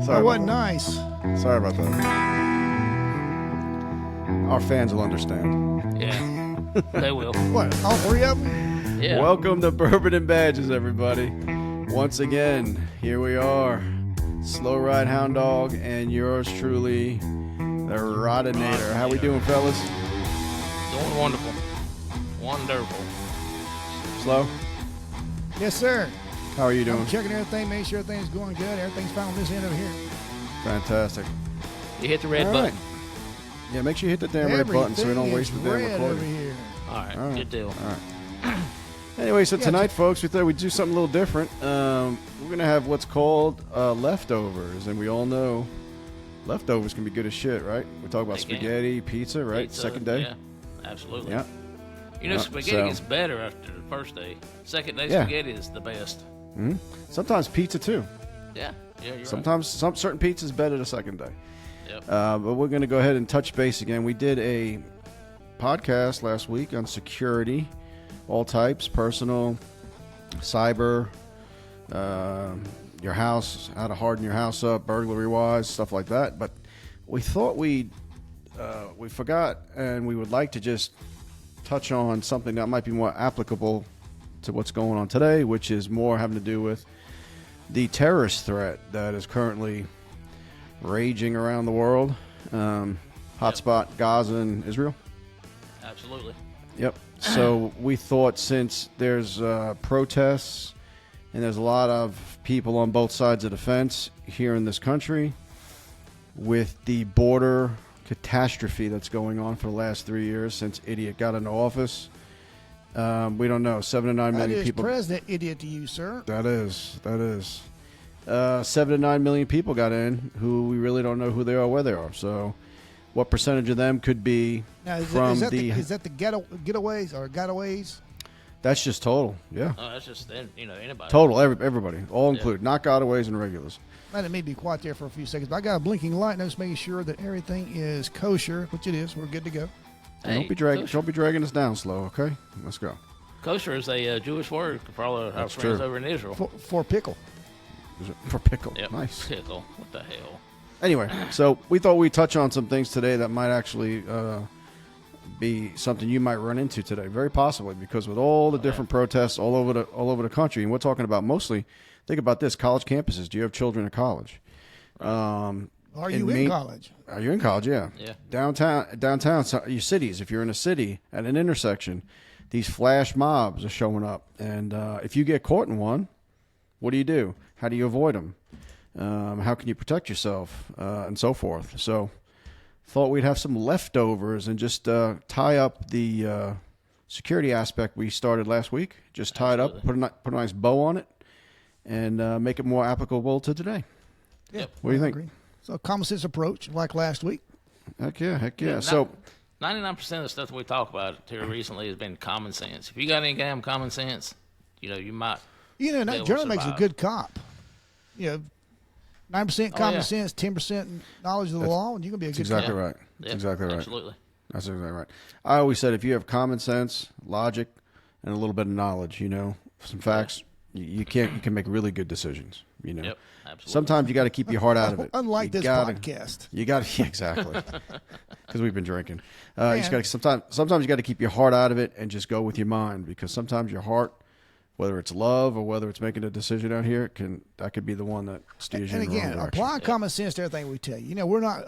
Sorry That wasn't about nice. that. Sorry about that. Our fans will understand. Yeah, they will. What, all three of them? Yeah. Welcome to Bourbon and Badges, everybody. Once again, here we are. Slow Ride Hound Dog and yours truly, the Rodinator. How we doing, fellas? Doing wonderful. Wonderful. Slow? Yes, sir. How are you doing? I'm checking everything, making sure everything's going good. Everything's fine on this end over here. Fantastic. You hit the red All button. right. Yeah, make sure you hit the damn red button so we don't waste the damn red over recording. here. All right. All right. Good deal. All right. Anyway, so tonight, folks, we thought we'd do something a little different. We're going to have what's called leftovers, and we all know leftovers can be good as shit, right? We talk about They can. spaghetti, pizza, right? Pizza, Second day. Yeah, absolutely. Yeah. You know, Yeah, spaghetti so- gets better after the first day. Second day Yeah. spaghetti is the best. Hmm. Sometimes pizza, too. Yeah. Yeah, you're Sometimes some certain pizza's better the second day. right. Yep. But we're going to go ahead and touch base again. We did a podcast last week on security, all types, personal, cyber, your house, how to harden your house up, burglary-wise, stuff like that. But we thought we forgot, and we would like to just touch on something that might be more applicable to what's going on today, which is more having to do with the terrorist threat that is currently raging around the world. Hotspot, Gaza and Israel. Absolutely. Yep. So we thought, since there's protests and there's a lot of people on both sides of the fence here in this country, with the border catastrophe that's going on for the last 3 years since Idiot got into office, we don't know, 7 to 9 That million is people. president idiot to you, sir. That is. 7 to 9 million people got in who we really don't know who they are, where they are. So what percentage of them could be Now, from is that the getaways or gotaways? That's just total. Yeah. Oh, that's just, anybody. Total. Everybody. All Yeah. included. Not gotaways and regulars. Let me be quiet there for a few seconds. But I got a blinking light, and I'm just making sure that everything is kosher, which it is. We're good to go. Hey, Don't be dragging us down slow, okay? Let's go. Kosher is a Jewish word for all of our That's friends true. over in Israel. For pickle. Is it for pickle? Yep. Nice. Pickle. What the hell? Anyway, so we thought we'd touch on some things today that might actually be something you might run into today, very possibly, because with all the different protests all over the country, and we're talking about mostly, think about this, college campuses. Do you have children in college? Are you in college? Are you in college? Yeah. Yeah. Downtown, so your cities. If you're in a city at an intersection, these flash mobs are showing up, and if you get caught in one, what do? How do you avoid them? How can you protect yourself, and so forth? So, thought we'd have some leftovers and just tie up the security aspect we started last week. Just tie it up, put a nice bow on it, and make it more applicable to today. Yeah. What do you I think? agree. So, common sense approach, like last week. Heck yeah. Yeah, So, 99% of the stuff that we talk about here recently has been common sense. If you got any damn common sense, you might. And They that will generally makes a survive. good cop. 9% common yeah. sense, 10% knowledge of the law, and you can be a that's good exactly cop. right. Yeah, That's exactly right. Absolutely. That's exactly right. I always said, if you have common sense, logic, and a little bit of knowledge, some facts, you can make really good decisions. Yep. Absolutely. Sometimes you got to keep your heart out of it. Unlike You this gotta- podcast. You got to exactly, because we've been drinking. You just Man. got sometimes you got to keep your heart out of it and just go with your mind, because sometimes your heart, whether it's love or whether it's making a decision out here, that could be the one that steers you And in the wrong again, direction. apply common sense to everything we tell you. We're not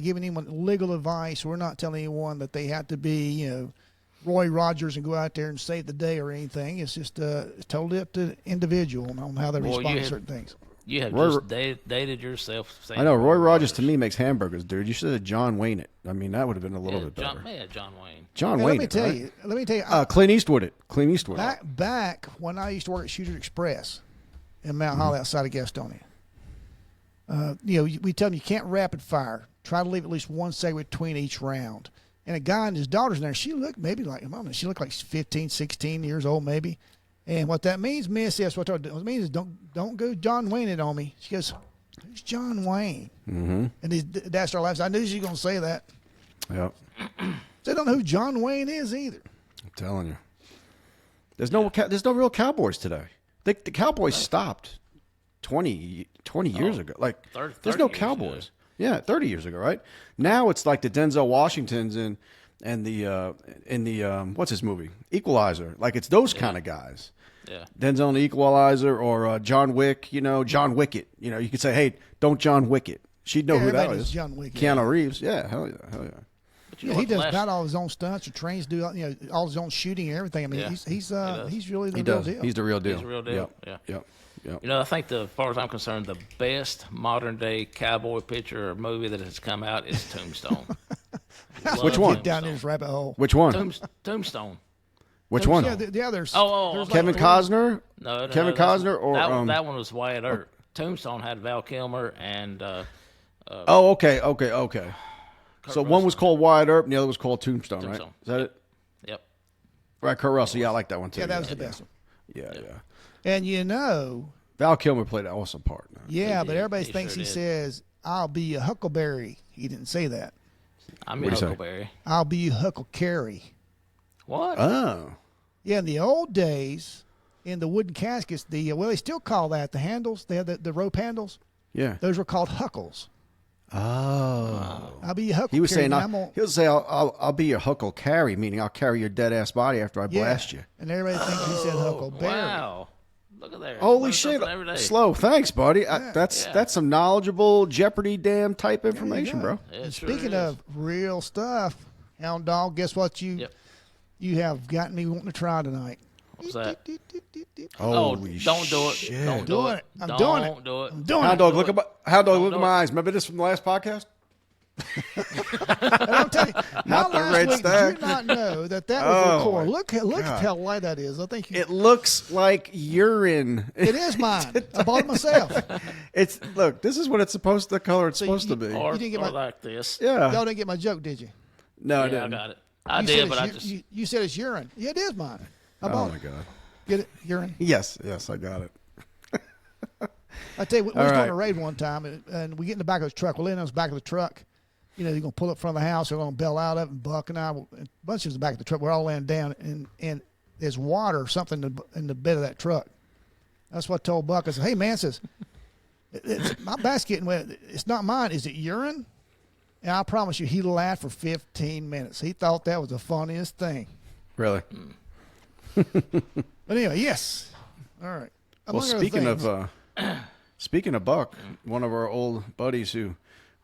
giving anyone legal advice. We're not telling anyone that they have to be, Roy Rogers and go out there and save the day or anything. It's just it's totally up to the individual on how they Boy, respond you to have- certain things. You have Roy- just dated yourself. saying I know Roy Rogers to me makes hamburgers, dude. You should have John Wayne it. I mean, that would have been a little bit better. John Wayne. John Hey, Wayne. let me tell you. Clint Eastwood it. Clint Eastwood. Back when I used to work at Shooter Express in Mount Holly outside of Gastonia, we tell them you can't rapid fire. Try to leave at least 1 second between each round. And a guy and his daughter's in there. She looked maybe like, she looked like 15, 16 years old maybe. And what that means, Miss, yes, what it means is don't go John Wayne it on me. She goes, who's John Wayne? Mm-hmm. And his dad started laughing. I knew she was going to say that. Yep. They don't know who John Wayne is either. I'm telling you. There's no real Cowboys today. The Cowboys stopped 20 years ago. Like 30 there's no years Cowboys. ago. Yeah, 30 years ago, right? Now it's like the Denzel Washingtons and the what's his movie? Equalizer. Like it's those kind of guys. Yeah. Denzel in the Equalizer or John Wick, John Wicket. You could say, hey, don't John Wicket. She'd know who that everybody knows is. John Wick. Keanu Reeves. Yeah, hell yeah. But you Yeah, know he what, does last- about all his own stunts or trains, do all his own shooting and everything. I mean, Yeah, he's really the He real does. deal. He's the real deal. He's the real deal, Yep. yeah. Yep. You know, I think as far as I'm concerned, the best modern day cowboy picture or movie that has come out is Tombstone. Which one? Get down in this rabbit hole. Which one? Tombstone. Which one? Yeah, the others. Oh, there's okay. Kevin Costner? No, Kevin that's- Costner or that one was Wyatt Earp. Tombstone had Val Kilmer and Oh, okay. So one Russell. was called Wyatt Earp and the other was called Tombstone, right? Tombstone. Is that it? Yep. Right, Kurt Russell. Yeah, I like that one too. Yeah, that was the best one. Yeah. And Val Kilmer played an awesome part. Man. yeah, but did. everybody He thinks sure he did. says, "I'll be a Huckleberry." He didn't say that. I'm What'd your he say? Huckleberry. I'll be Huckleberry. What? Oh. Yeah, in the old days, in the wooden caskets, they still call that the handles. They have the rope handles. Yeah. Those were called huckles. Oh. I'll be a Huckleberry. He was saying, and I'm gonna- he'll say, I'll be your huckle carry, meaning I'll carry your dead ass body after I blast you. And everybody thinks he said Huckleberry. Wow. Look at there. Holy Learn shit! something every day. Slow, thanks, buddy. That's Yeah. that's some knowledgeable Jeopardy damn type information, go. bro. Yeah, it And sure speaking is. of real stuff, Hound Dog, guess what you have gotten me wanting to try tonight? What's that? Holy don't do it. shit. Don't do Doing it. it. I'm doing it. Don't do it. I'm doing Hound it. dog, look at do my it. eyes. Remember this from the last podcast? And I'll tell you, Not the last red week, stack. did you not know that was Oh, the core? my Look at how light that is. I think It looks like urine. it is mine. I bought it myself. Look. This is what it's supposed. The color it's supposed to be. Or, You didn't get or my- like this. Yeah. Y'all didn't get my joke, did you? No, I Yeah, I didn't. got it. I You did, said but I it's just. you said it's urine. Yeah, it is mine. I Oh bought my it. god. Get it? Urine. Yes, I got it. I tell you, we was All doing right. a raid one time, and we get in the back of the truck. We're in the back of the truck. You're going to pull up in front of the house. They're going to bail out of it. And Buck and I, a bunch of us in the back of the truck. We're all laying down, and there's water or something in the bed of that truck. That's what I told Buck. I said, hey, man, my back's getting wet. It's not mine. Is it urine? And I promise you, he laughed for 15 minutes. He thought that was the funniest thing. Really? But anyway, yes. All right. Well, Among other speaking of things- Buck, one of our old buddies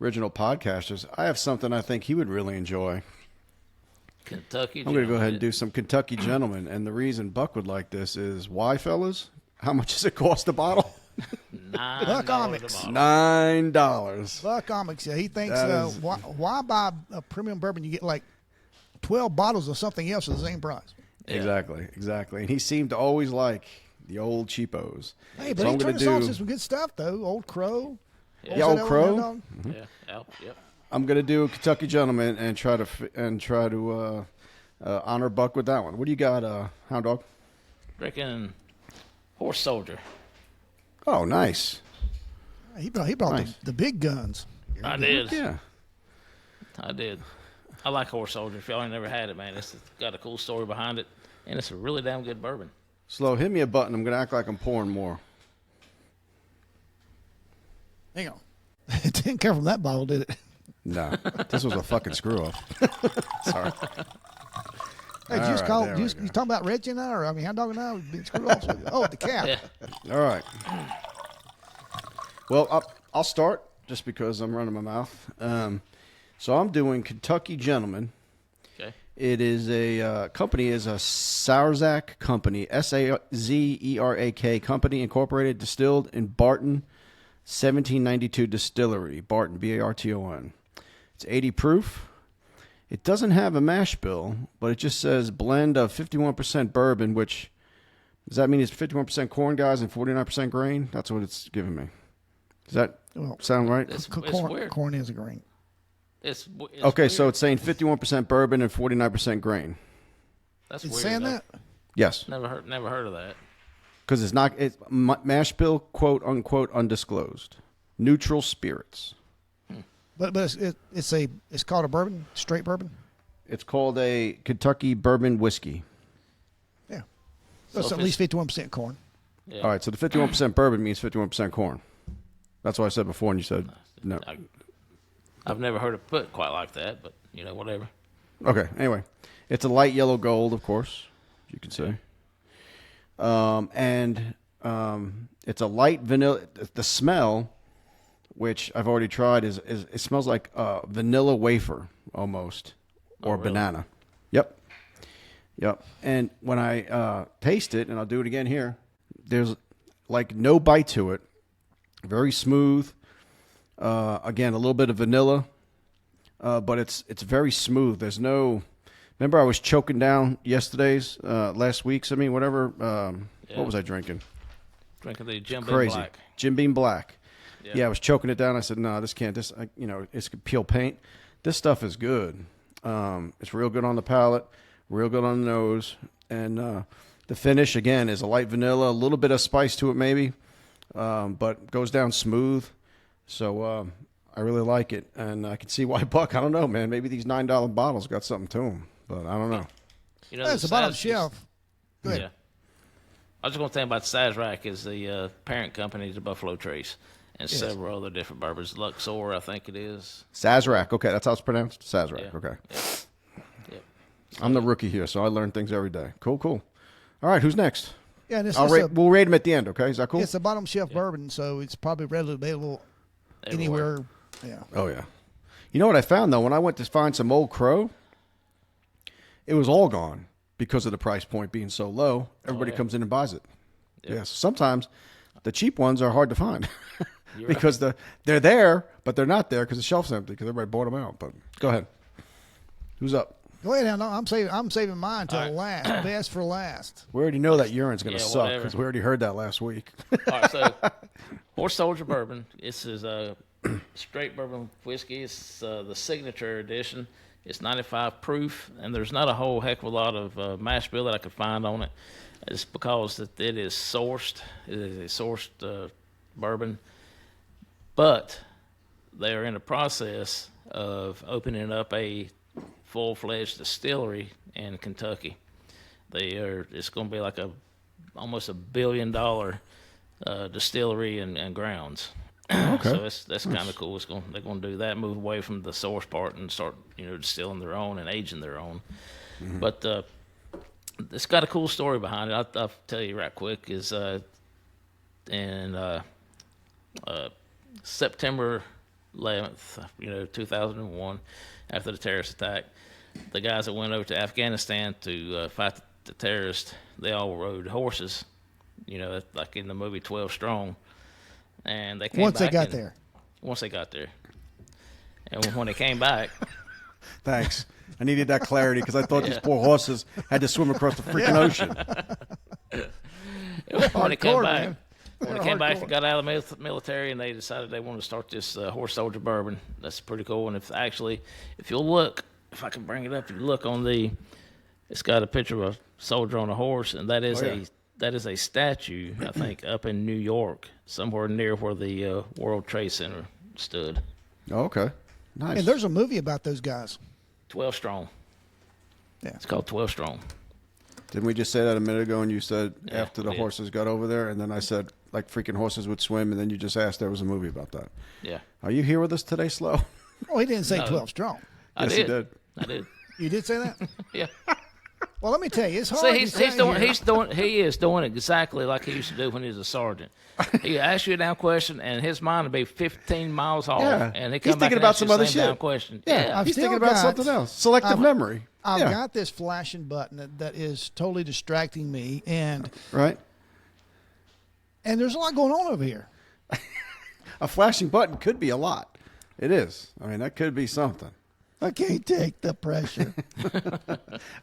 original podcasters, I have something I think he would really enjoy. Kentucky. I'm going to go ahead and do some Kentucky Gentleman, and the reason Buck would like this is why, fellas? How much does it cost a bottle? $9 Comics. a bottle. $9. Buck Comics, yeah, he thinks That is- why buy a premium bourbon? You get like 12 bottles of something else at the same price. Yeah. Exactly. And he seemed to always like the old cheapos. Hey, but So he I'm gonna turned us off do- to some good stuff though. Old Crow. Yeah, Old Crow. Yeah. Yep. I'm going to do a Kentucky Gentleman and try to honor Buck with that one. What do you got, Hound Dog? Drinking Horse Soldier. Oh, nice. He brought Nice. the big guns. I did. Yeah. I did. I like Horse Soldier. If y'all ain't never had it, man, it's got a cool story behind it, and it's a really damn good bourbon. Slow, hit me a button. I'm going to act like I'm pouring more. Hang on. It didn't come from that bottle, did it? No, this was a fucking screw up. Sorry. Hey, All right, there we you go. talking about Reggie now, or Hound Dog now? Being screwed off. Oh, the cap. Yeah. All right. Well, I'll start just because I'm running my mouth. So I'm doing Kentucky Gentleman. Okay. It is a company is a Sauerzack company, Sazerak company, incorporated, distilled in Barton, 1792 distillery, Barton, Barton. It's 80 proof. It doesn't have a mash bill, but it just says blend of 51% bourbon, which does that mean it's 51% corn, guys, and 49% grain? That's what it's giving me. Does that Well, sound right? It's corn, weird. corn is a grain. It's Okay, weird. so it's saying 51% bourbon and 49% grain. That's It's weird. saying I've that? Yes. Never heard of that. Because it's mash bill, quote unquote, undisclosed. Neutral spirits. But it's called a bourbon, straight bourbon. It's called a Kentucky bourbon whiskey. Yeah. So So it's if at least 51% corn. Yeah. All right, so the 51% bourbon means 51% corn. That's what I said before, and you said no. I've never heard it put quite like that, but whatever. Okay. Anyway, it's a light yellow gold, of course, you can see, and it's a light vanilla. The smell, which I've already tried, is it smells like vanilla wafer almost, or really? banana. Yep. And when I taste it, and I'll do it again here, there's like no bite to it. Very smooth. Again, a little bit of vanilla, but it's very smooth. There's no. Remember, I was choking down last week's. I mean, whatever. What was I drinking? Drinking the Jim Beam Crazy. Black. Jim Beam Black. Yeah. Yeah, I was choking it down. I said, no, this can't. It's peel paint. This stuff is good. It's real good on the palate, real good on the nose, and the finish again is a light vanilla, a little bit of spice to it maybe, but goes down smooth. So I really like it, and I can see why Buck. I don't know, man. Maybe these $9 bottles got something to them, but I don't know. That's the bottom shelf. Go ahead. Yeah. I was just going to tell you about Sazerac is the parent company to Buffalo Trace and several other different bourbons. Luxor, I think it is. Sazerac. Okay, that's how it's pronounced? Sazerac. Yeah. Okay. Yep. I'm the rookie here, so I learn things every day. Cool. All right, who's next? Yeah, and We'll rate them at the end, okay? Is that cool? It's a bottom shelf bourbon, so it's probably readily available anywhere. Yeah. Oh, yeah. You know what I found, though? When I went to find some Old Crow, it was all gone because of the price point being so low. Everybody comes in and buys it. Yep. Yeah, so sometimes the cheap ones are hard to find because they're there, but they're not there because the shelf's empty because everybody bought them out. But go ahead. Who's up? Go ahead, Hal. I'm saving mine till last. Best for last. We already know that urine's going to suck whatever. because we already heard that last week. All right, so Horse Soldier Bourbon. This is a straight bourbon whiskey. It's the signature edition. It's 95 proof, and there's not a whole heck of a lot of mash bill that I could find on it. It's because it is sourced. It is a sourced bourbon, but they are in the process of opening up a full-fledged distillery in Kentucky. It's going to be like almost $1 billion distillery and grounds. Okay. So that's kind of cool. They're going to do that, move away from the source part and start distilling their own and aging their own. Mm-hmm. But it's got a cool story behind it. I'll tell you right quick. Is in September 11th, 2001, after the terrorist attack, the guys that went over to Afghanistan to fight the terrorists, they all rode horses, like in the movie 12 Strong. And they came once back they got there. Once they got there. And when they came back. Thanks. I needed that clarity because I thought these poor horses had to swim across the freaking ocean. When they came back, man. When they came back, they got out of the military, and they decided they wanted to start this Horse Soldier Bourbon. That's pretty cool. And if you'll look, if I can bring it up, you look on it's got a picture of a soldier on a horse, and that is a statue, I think, up in New York, somewhere near where the World Trade Center stood. Oh, okay. Nice. And there's a movie about those guys. 12 Strong. Yeah. It's called 12 Strong. Didn't we just say that a minute ago? And you said Yeah, after the we did. horses got over there, and then I said like freaking horses would swim, and then you just asked there was a movie about that. Yeah. Are you here with us today, Slow? Oh, he didn't say No. 12 strong. Yes, he did. I did. You did say that? Yeah. Well, let me tell you, it's hard. See, he is doing exactly like he used to do when he was a sergeant. He ask you a damn question, and his mind would be 15 miles off, Yeah. and he He's come back thinking and about ask you some the other same damn shit. question. Yeah, I've he's still thinking about got- something else. Selective memory. I've Yeah. got this flashing button that is totally distracting me, and Right? there's a lot going on over here. A flashing button could be a lot. It is. I mean, that could be something. I can't take the pressure.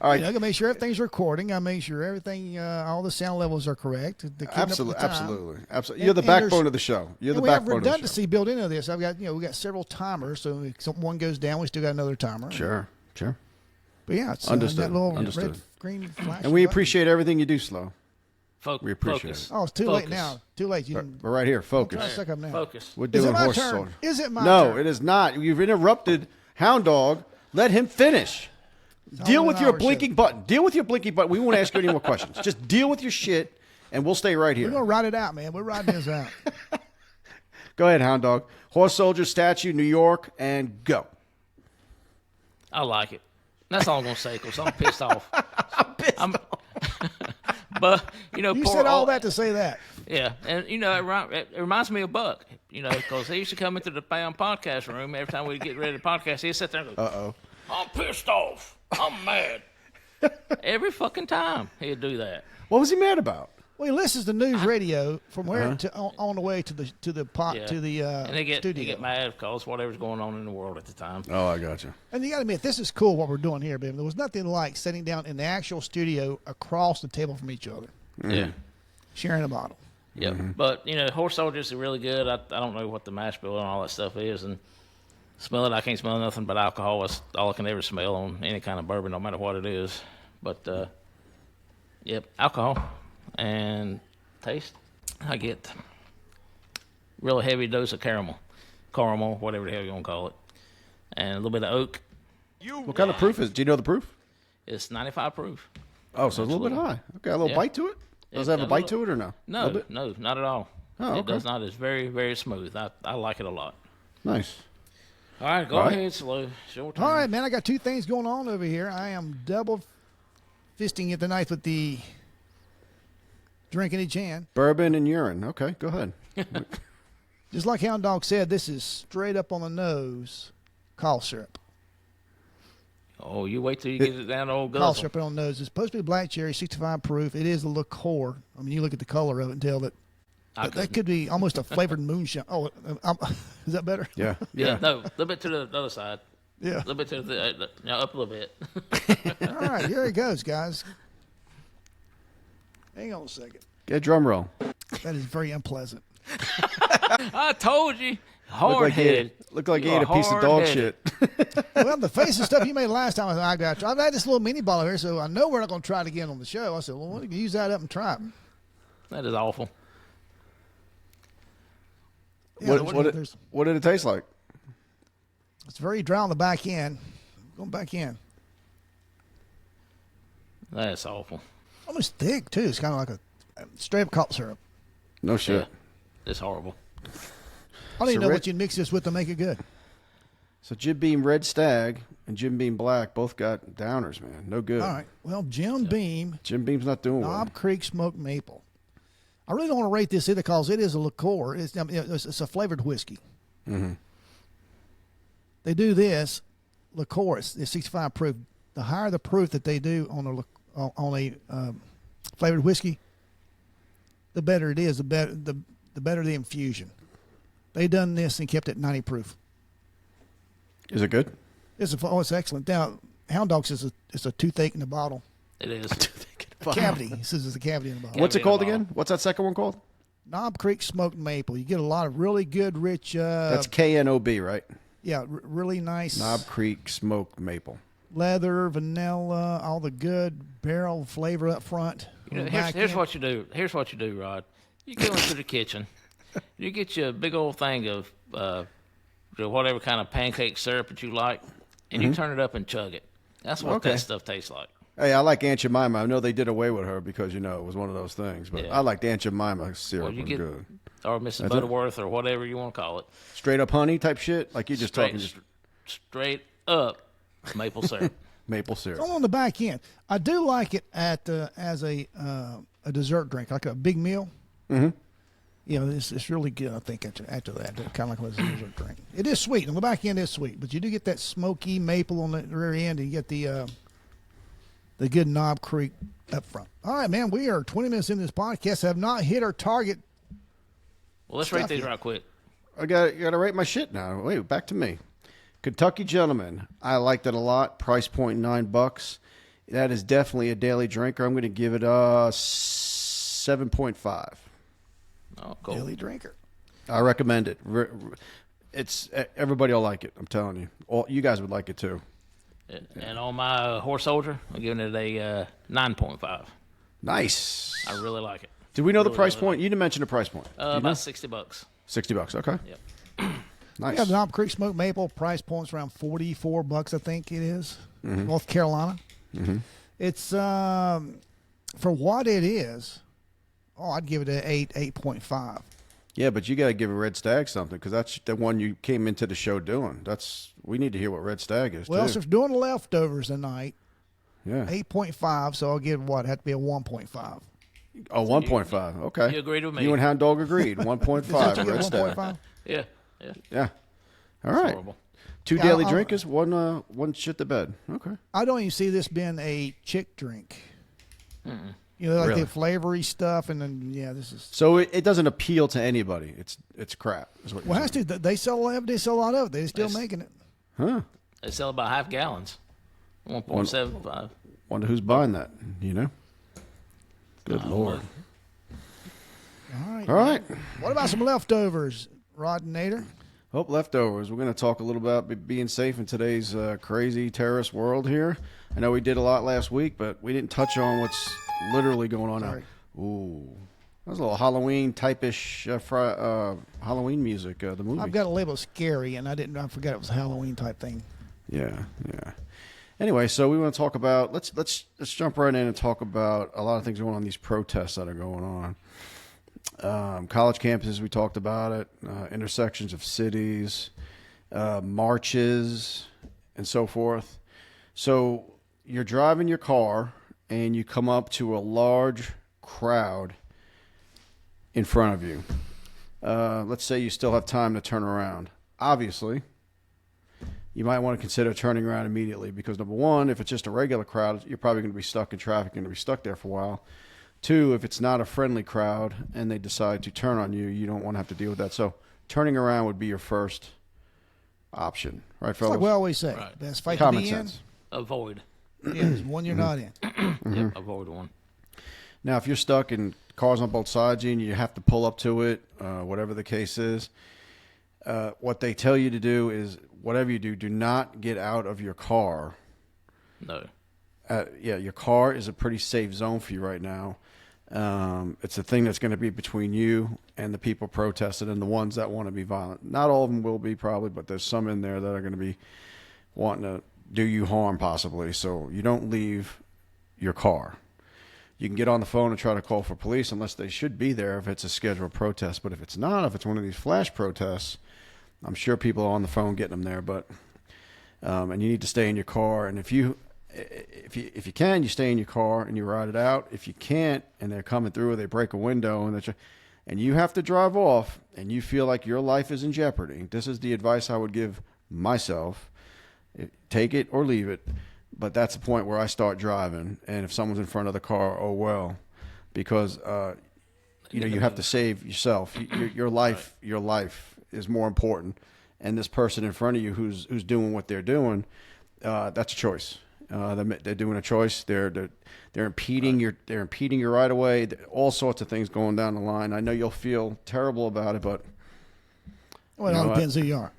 All right. I gotta make sure everything's recording. I make sure everything, all the sound levels are correct. To keep up with Absolutely. the time. Absolutely. Absolutely. And- You're the and there's- backbone of the show. You're the And we have backbone of the show. redundancy built into this. I've got, we got several timers, so if one goes down, we still got another timer. Sure. But yeah, it's Understood. that little Understood. red green flash. And we appreciate everything you do, Slow. We appreciate focus. it. Oh, it's too late Focus. now. Too late. You didn't We're right here. try to Focus. suck up now. Focus. We're Is it doing my horse turn? soldier. Is it my No, turn? it is not. You've interrupted Hound Dog. Let him finish. Deal only with an your hour, blinking button. Deal with your blinking button. We won't ask you any more questions. Just deal with your shit and we'll stay right We're here. gonna ride it out, man. We're riding this out. Go ahead, Hound Dog. Horse Soldier statue, New York, and go. I like it. That's all I'm gonna say because I'm pissed off. But You poor said all old- that to say that. Yeah, and it reminds me of Buck. Because he used to come into the Pound podcast room every time we get ready to podcast. He'd sit there and go, I'm pissed off. I'm mad. Every fucking time he'd do that. What was he mad about? Well, he listens to news radio from where to on the way to the Yeah. to the And they studio. get mad because whatever's going on in the world at the time. Oh, I got you. And you got to admit, this is cool what we're doing here, baby. There was nothing like sitting down in the actual studio across the table from each other, Yeah. sharing a bottle. Yep. But, Horse Soldiers are really good. I don't know what the mash bill and all that stuff is. And smell it, I can't smell nothing but alcohol. That's all I can ever smell on any kind of bourbon, no matter what it is. But, yep, alcohol and taste. I get really heavy dose of caramel, whatever the hell you want to call it. And a little bit of oak. What kind of proof is it? Do you know the proof? It's 95 proof. Oh, so it's a little bit high. Okay, a little Yeah. bite to it? Does it have a bite to it or no? A No, little bit? no, not at all. Oh, It okay. does not. It's very, very smooth. I like it a lot. Nice. All right, go All right. ahead, Slow. Your turn. All right, man. I got two things going on over here. I am double fisting it tonight with the drinking each hand. Bourbon and urine. Okay, go ahead. Just like Hound Dog said, this is straight up on the nose cough syrup. Oh, you wait till you get it down to old Cough guzzle. syrup on the nose. It's supposed to be black cherry, 65 proof. It is a liqueur. I mean, you look at the color of it and tell that that could be almost a flavored moonshine. Oh, is that better? Yeah. Yeah, no, a little bit to the other side. Yeah. A little bit to up a little bit. All right, here it goes, guys. Hang on a second. Get a drum roll. That is very unpleasant. I told you, Look hard like head. you ate a piece of dog shit. Well, the face and stuff you made last time, I got you. I've had this little mini bottle here, so I know we're not going to try it again on the show. I said, well, why don't you use that up and try it? That is awful. Yeah, What did it taste like? it's very dry on the back end. Going back in. That's awful. Almost thick, too. It's kind of like a straight up cough syrup. No shit. Yeah, it's horrible. I don't even So know Rick- what you'd mix this with to make it good. So Jim Beam Red Stag and Jim Beam Black both got downers, man. No good. All right. Well, Jim Beam, Jim Beam's not doing well. Knob Creek Smoked Maple. I really don't want to rate this either because it is a liqueur. It's a flavored whiskey. Mm-hmm. They do this liqueur. It's 65 proof. The higher the proof that they do on a flavored whiskey, the better it is. The better the infusion. They done this and kept it 90 proof. Is it good? It's excellent. Now, Hound Dog says it's a toothache in the bottle. It is. Cavity. He says it's a cavity in the bottle. What's it Cavity in called the bottle. again? What's that second one called? Knob Creek Smoked Maple. You get a lot of really good, rich. That's KNOB, right? Yeah, really nice. Knob Creek Smoked Maple. Leather, vanilla, all the good barrel flavor up front. On the back Here's end. what you do. Here's what you do, Rod. You go into the kitchen. You get you a big old thing of whatever kind of pancake syrup that you like, and you turn it up and chug it. That's what Okay. that stuff tastes like. Hey, I like Aunt Jemima. I know they did away with her because, it was one of those things. But Yeah. I liked Aunt Jemima syrup. Well, you was get good. or Mrs. That's it? Butterworth or whatever you want to call it. Straight up honey type shit? Like you're just talking just Straight up maple syrup. maple syrup. On the back end, I do like it as a dessert drink, like a big meal. Mm-hmm. It's really good. I think after that, kind of like a dessert drink. It is sweet on the back end. Is sweet, but you do get that smoky maple on the rear end, and you get the good Knob Creek up front. All right, man. We are 20 minutes into this podcast. Have not hit our target. Well, let's rate Stuff these it. right quick. I got to rate my shit now. Wait, back to me. Kentucky Gentleman. I liked it a lot. Price point $9. That is definitely a daily drinker. I'm going to give it a 7.5. Oh, cool. Daily drinker. I recommend it. It's everybody will like it. I'm telling you. All you guys would like it too. And on my Horse Soldier, I'm giving it a 9.5. Nice. I really like it. Did we know the really, price really point? You didn't mention the price point. Do you know? About $60. $60. Okay. Yep. Nice. Yeah, the Knob Creek Smoked Maple price point's around $44, I think it is. North Carolina. Mm-hmm. It's for what it is. Oh, I'd give it an 8.5. Yeah, but you got to give a Red Stag something because that's the one you came into the show doing. We need to hear what Red Stag is, Well, too. so if doing leftovers tonight, Yeah. 8.5, so I'll give what? It had to be a 1.5. Oh, 1.5. Okay. You agreed with me. You and Hound Dog agreed. 1.5 Did you Red get Stag. 1.5? Yeah, yeah. Yeah. All right. Horrible. Two Yeah, daily I'll- drinkers, one shit to bed. Okay. I don't even see this being a chick drink. You know, like Really? the flavory stuff, and then this is. So it doesn't appeal to anybody. It's crap. Is what Well, you're has saying. to. They sell a lot of it. They're still Yes. making it. Huh. They sell about half gallons. 1.75. Wonder who's buying that, you know? Good Lord. All right. All right. What about some leftovers, Rod and Nader? Hope leftovers. We're going to talk a little about being safe in today's crazy terrorist world here. I know we did a lot last week, but we didn't touch on what's literally going on Sorry. now. Ooh. That was a little Halloween type-ish Halloween music, the movie. I've got a label scary, and I forgot it was a Halloween type thing. Yeah. Anyway, so we want to talk about let's jump right in and talk about a lot of things going on, these protests that are going on. College campuses, we talked about it, intersections of cities, marches, and so forth. So you're driving your car and you come up to a large crowd in front of you. Let's say you still have time to turn around. Obviously, you might want to consider turning around immediately because, number one, if it's just a regular crowd, you're probably going to be stuck in traffic and going to be stuck there for a while. Two, if it's not a friendly crowd and they decide to turn on you, you don't want to have to deal with that. So turning around would be your first option. Right, It's fellas? like we always say, Right. best fight Common to be sense. Avoid. in. Yeah, there's one you're not in. Yep, avoid one. Now, if you're stuck in cars on both sides of you and you have to pull up to it, whatever the case is, what they tell you to do is whatever you do not get out of your car. No. Your car is a pretty safe zone for you right now. It's a thing that's going to be between you and the people protesting and the ones that want to be violent. Not all of them will be probably, but there's some in there that are going to be wanting to do you harm possibly. So you don't leave your car. You can get on the phone and try to call for police unless they should be there if it's a scheduled protest. But if it's not, if it's one of these flash protests, I'm sure people are on the phone getting them there. But and you need to stay in your car. And if you can, you stay in your car and you ride it out. If you can't, and they're coming through, or they break a window, and you have to drive off, and you feel like your life is in jeopardy. This is the advice I would give myself: take it or leave it. But that's the point where I start driving. And if someone's in front of the car, oh well, because you have to save yourself. Your life, your life is more important. And this person in front of you who's doing what they're doing, that's a choice. They're doing a choice. They're impeding your right of way. All sorts of things going down the line. I know you'll feel terrible about it, but Well, it all depends who you are.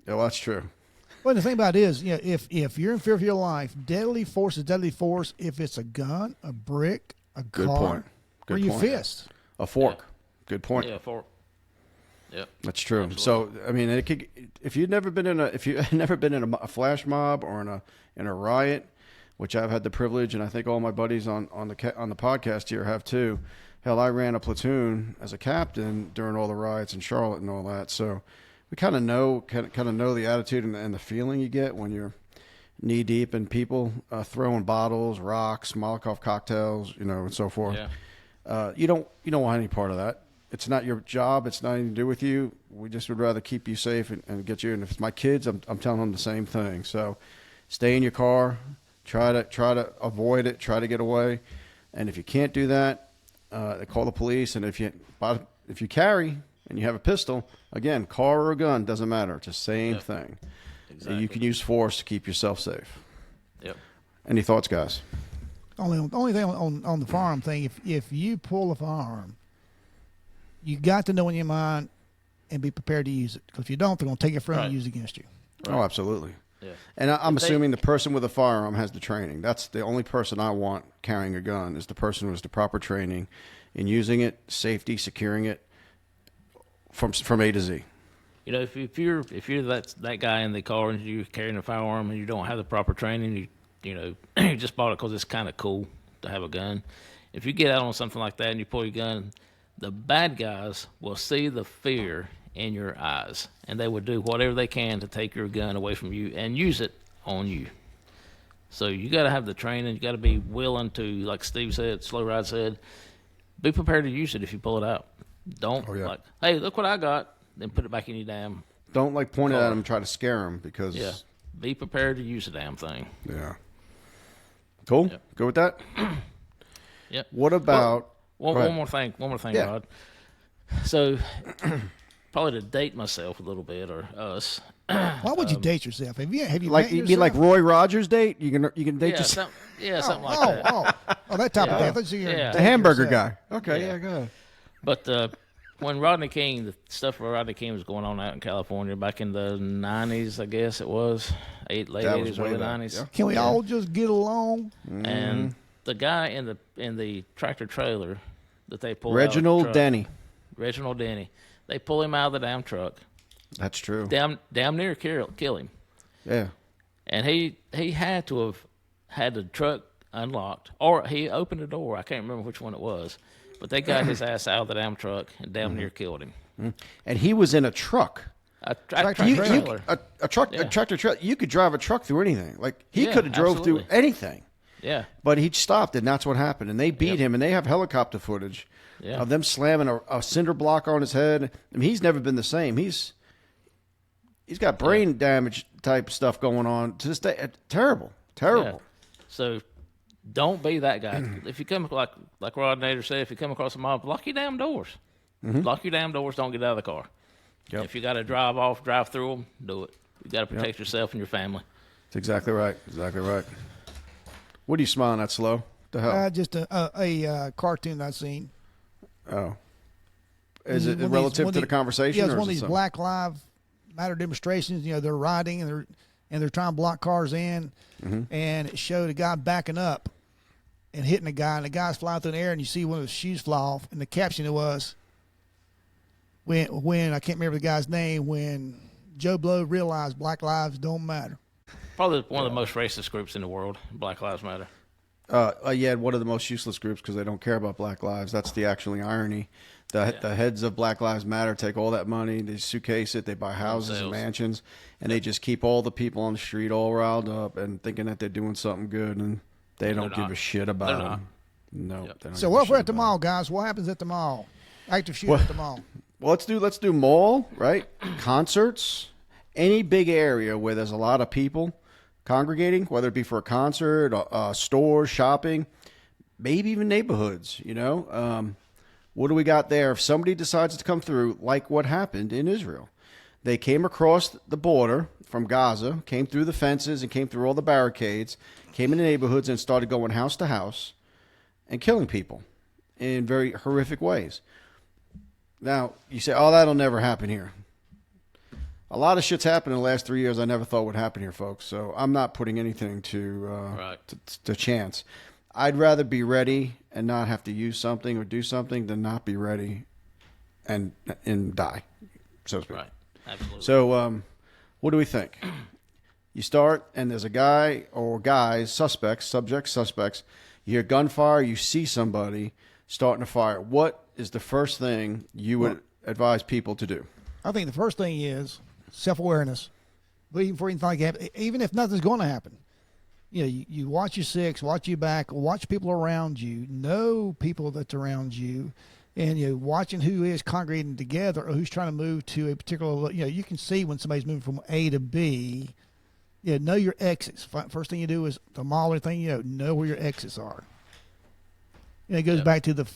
yeah, well, that's true. Well, the thing about it is, if you're in fear of your life, deadly force is deadly force. If it's a gun, a brick, a Good car, point. or Good your point. fist. A fork. Good point. Yeah, for. Yep. That's true. So I mean, if you've never been in a flash mob or in a riot, which I've had the privilege, and I think all my buddies on the podcast here have too. Hell, I ran a platoon as a captain during all the riots in Charlotte and all that. So we kind of know the attitude and the feeling you get when you're knee deep in people throwing bottles, rocks, Molotov cocktails, and so forth. Yeah. You don't want any part of that. It's not your job. It's not anything to do with you. We just would rather keep you safe and get you. And if it's my kids, I'm telling them the same thing. So stay in your car. Try to avoid it. Try to get away. And if you can't do that, call the police. And if you carry and you have a pistol, again, car or a gun, doesn't matter. It's the same thing. Exactly. You can use force to keep yourself safe. Yep. Any thoughts, guys? Only thing on the firearm thing, if you pull a firearm, you got to know in your mind and be prepared to use it. Because if you don't, they're going to take it from you and use it against you. Right. Oh, absolutely. Yeah. And I'm assuming the person with a firearm has the training. That's the only person I want carrying a gun is the person who has the proper training in using it, safety, securing it from A to Z. If you're that guy in the car and you're carrying a firearm and you don't have the proper training, you just bought it because it's kind of cool to have a gun. if you get out on something like that and you pull your gun, the bad guys will see the fear in your eyes, and they will do whatever they can to take your gun away from you and use it on you. So you got to have the training. You got to be willing to, like Steve said, Slow Ride said, be prepared to use it if you pull it out. Don't like, hey, look what I got, then put it back in your damn. Don't like point it at them and try to scare them because. Yeah. Be prepared to use the damn thing. Yeah. Cool. Yep. Go with that. Yep. What about one more thing, Yeah. Rod? So, probably to date myself a little bit, or us. Why would you date yourself? Have you like met you yourself? mean like Roy Rogers date? You can date yourself. Something like that. That type of date. Let's see Yeah. The hamburger yourself. guy. Okay, Yeah. yeah, go ahead. But when Rodney King, the stuff where Rodney King was going on out in California back in the 90s, I guess it was, late That was 80s, way early back, 90s. yeah. Can we all just get along? And the guy in the tractor trailer that they pulled Reginald out Denny. Reginald Denny, they pull him out of the damn truck, That's true. damn near kill him. Yeah. And he had to have had the truck unlocked, or he opened the door. I can't remember which one it was, but they got his ass out of the damn truck and damn near killed him. And he was in a truck. A tractor You- trailer. a truck, Yeah. a tractor trailer. You could drive a truck through anything. Like he Yeah, could have drove absolutely. through anything. Yeah, But he stopped, and that's what happened. And they beat him, and they have helicopter footage Yeah. of them slamming a cinder block on his head. I mean, he's never been the same. He's got brain damage type stuff going on to this day. Terrible. yeah. So don't be that guy. If you come like Rod Nader said, if you come across a mob, lock your damn doors. Lock your damn doors. Don't get out of the car. Yep. If you got to drive through them, do it. You got to protect yourself and your family. That's exactly right. Exactly right. What are you smiling at, Slow? The hell? Just a cartoon I seen. Oh. Is it One of these- relative one of to the these- conversation? Yeah, it's or one of is it these something? Black Lives Matter demonstrations. You know, they're riding and they're trying to block cars in, and it showed a guy backing up and hitting a guy, and the guy's flying through the air, and you see one of his shoes fly off, and the caption was, when I can't remember the guy's name, when Joe Blow realized Black lives don't matter. Probably one of the most racist groups in the world, Black Lives Matter. Yeah, one of the most useless groups because they don't care about Black lives. That's the actually irony. The heads of Black Lives Matter take all that money, they suitcase it, they buy houses and Themselves. mansions, and they just keep all the people on the street all riled up and thinking that they're doing something good, and they don't give not. a shit about They're them. not. No. Yep. They don't So give a what if we're shit at the about mall, guys? What happens at the mall? Active shooter at the mall. Well, let's do mall, right? Concerts, any big area where there's a lot of people congregating, whether it be for a concert, stores, shopping, maybe even neighborhoods. What do we got there? If somebody decides to come through, like what happened in Israel, they came across the border from Gaza, came through the fences and came through all the barricades, came into neighborhoods and started going house to house and killing people in very horrific ways. Now, you say, oh, that'll never happen here. A lot of shit's happened in the last 3 years I never thought would happen here, folks. So I'm not putting anything to chance. I'd rather be ready and not have to use something or do something than not be ready and die, so to speak. Right. Absolutely. So what do we think? You start, and there's a guy or guys, suspects. You hear gunfire, you see somebody starting to fire. What is the first thing you would advise people to do? I think the first thing is self-awareness. But even before anything like that, even if nothing's going to happen, you watch your six, watch your back, watch people around you, know people that's around you, and watching who is congregating together or who's trying to move to a particular. You can see when somebody's moving from A to B. Know your exits. First thing you do is the mall or anything. Know where your exits are. And it goes back to the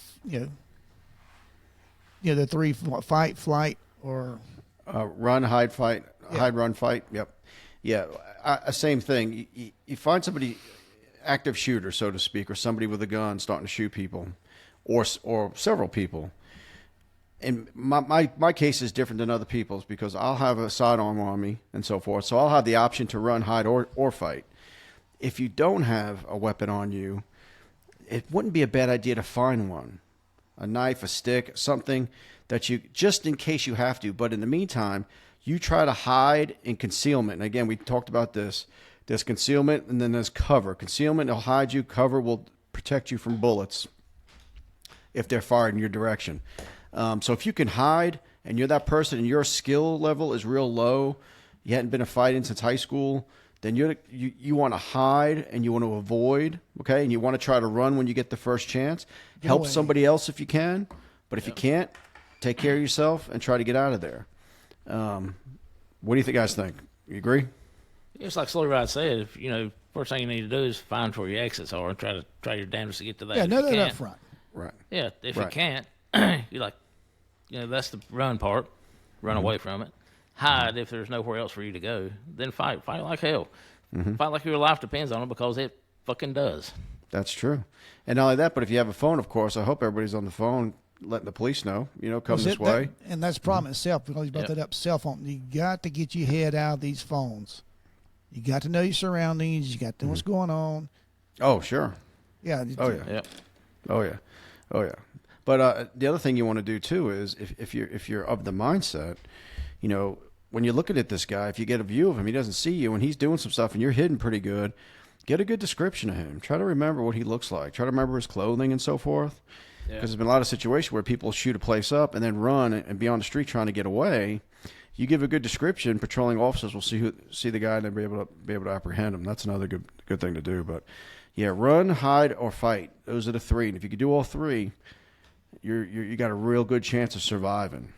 the three fight, flight, or Run, hide, fight, hide, run, fight. Yep. Yeah. Same thing. You find somebody, active shooter, so to speak, or somebody with a gun starting to shoot people or several people. And my case is different than other people's because I'll have a sidearm on me and so forth. So I'll have the option to run, hide, or fight. If you don't have a weapon on you, it wouldn't be a bad idea to find one. A knife, a stick, something that you, just in case you have to. But in the meantime, you try to hide in concealment. And again, we talked about this. There's concealment and then there's cover. Concealment will hide you. Cover will protect you from bullets. if they're fired in your direction. So if you can hide and you're that person and your skill level is real low, you hadn't been a fighting since high school, then you want to hide and you want to avoid, okay? And you want to try to run when you get the first chance. Help away. somebody else if you can, but if you can't, take care of yourself and try to get out of there. What do you guys think? You agree? It's like Slow Ride said. If first thing you need to do is find where your exits are and try your damnedest to get to that. Yeah, If know you that can't- up front. Right. Yeah, if Right. you can't, you that's the run part. Run away from it. Hide if there's nowhere else for you to go. Then fight. Fight like hell. Fight like your life depends on it, because it fucking does. That's true. And not only that, but if you have a phone, of course, I hope everybody's on the phone letting the police know, come this way. And that's the problem itself, because you brought that up, cell phone. You got to get your head out of these phones. You got to know your surroundings. You got to know what's going on. Oh, sure. Yeah. Oh, yeah. Yep. Oh, yeah. Oh, yeah. But the other thing you want to do, too, is if you're of the mindset, when you're looking at this guy, if you get a view of him, he doesn't see you, and he's doing some stuff, and you're hidden pretty good, get a good description of him. Try to remember what he looks like. Try to remember his clothing and so forth. Because there's been a lot of situations where people shoot a place up and then run and be on the street trying to get away. You give a good description, patrolling officers will see the guy and then be able to apprehend him. That's another good thing to do. But yeah, run, hide, or fight. Those are the three. And if you can do all three, you got a real good chance of surviving.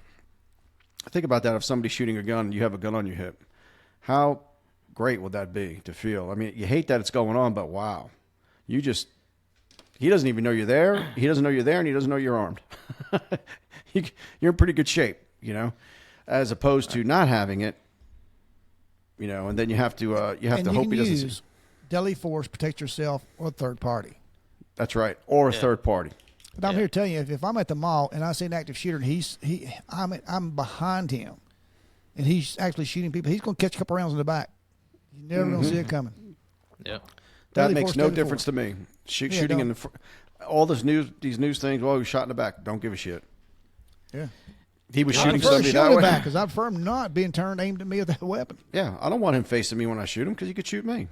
Think about that. If somebody's shooting a gun and you have a gun on your hip, how great would that be to feel? I mean, you hate that it's going on, but wow, he doesn't even know you're there. He doesn't know you're there, and he doesn't know you're armed. You're in pretty good shape, as opposed to not having it, and then you have to hope he doesn't use deadly force, protect yourself, or a third party. That's right, or a third party. But I'm here to tell you, if I'm at the mall and I see an active shooter and I'm behind him and he's actually shooting people, he's going to catch a couple rounds in the back. You're never going to see it coming. Yeah. That Deadly makes force, no deadly difference force. to me. Shooting in the all these news things. Well, he was shot in the back. Don't give a shit. Yeah. He was I shooting prefer somebody that shooting way. back because I prefer him not being aimed at me with that weapon. Yeah, I don't want him facing me when I shoot him because he could shoot me.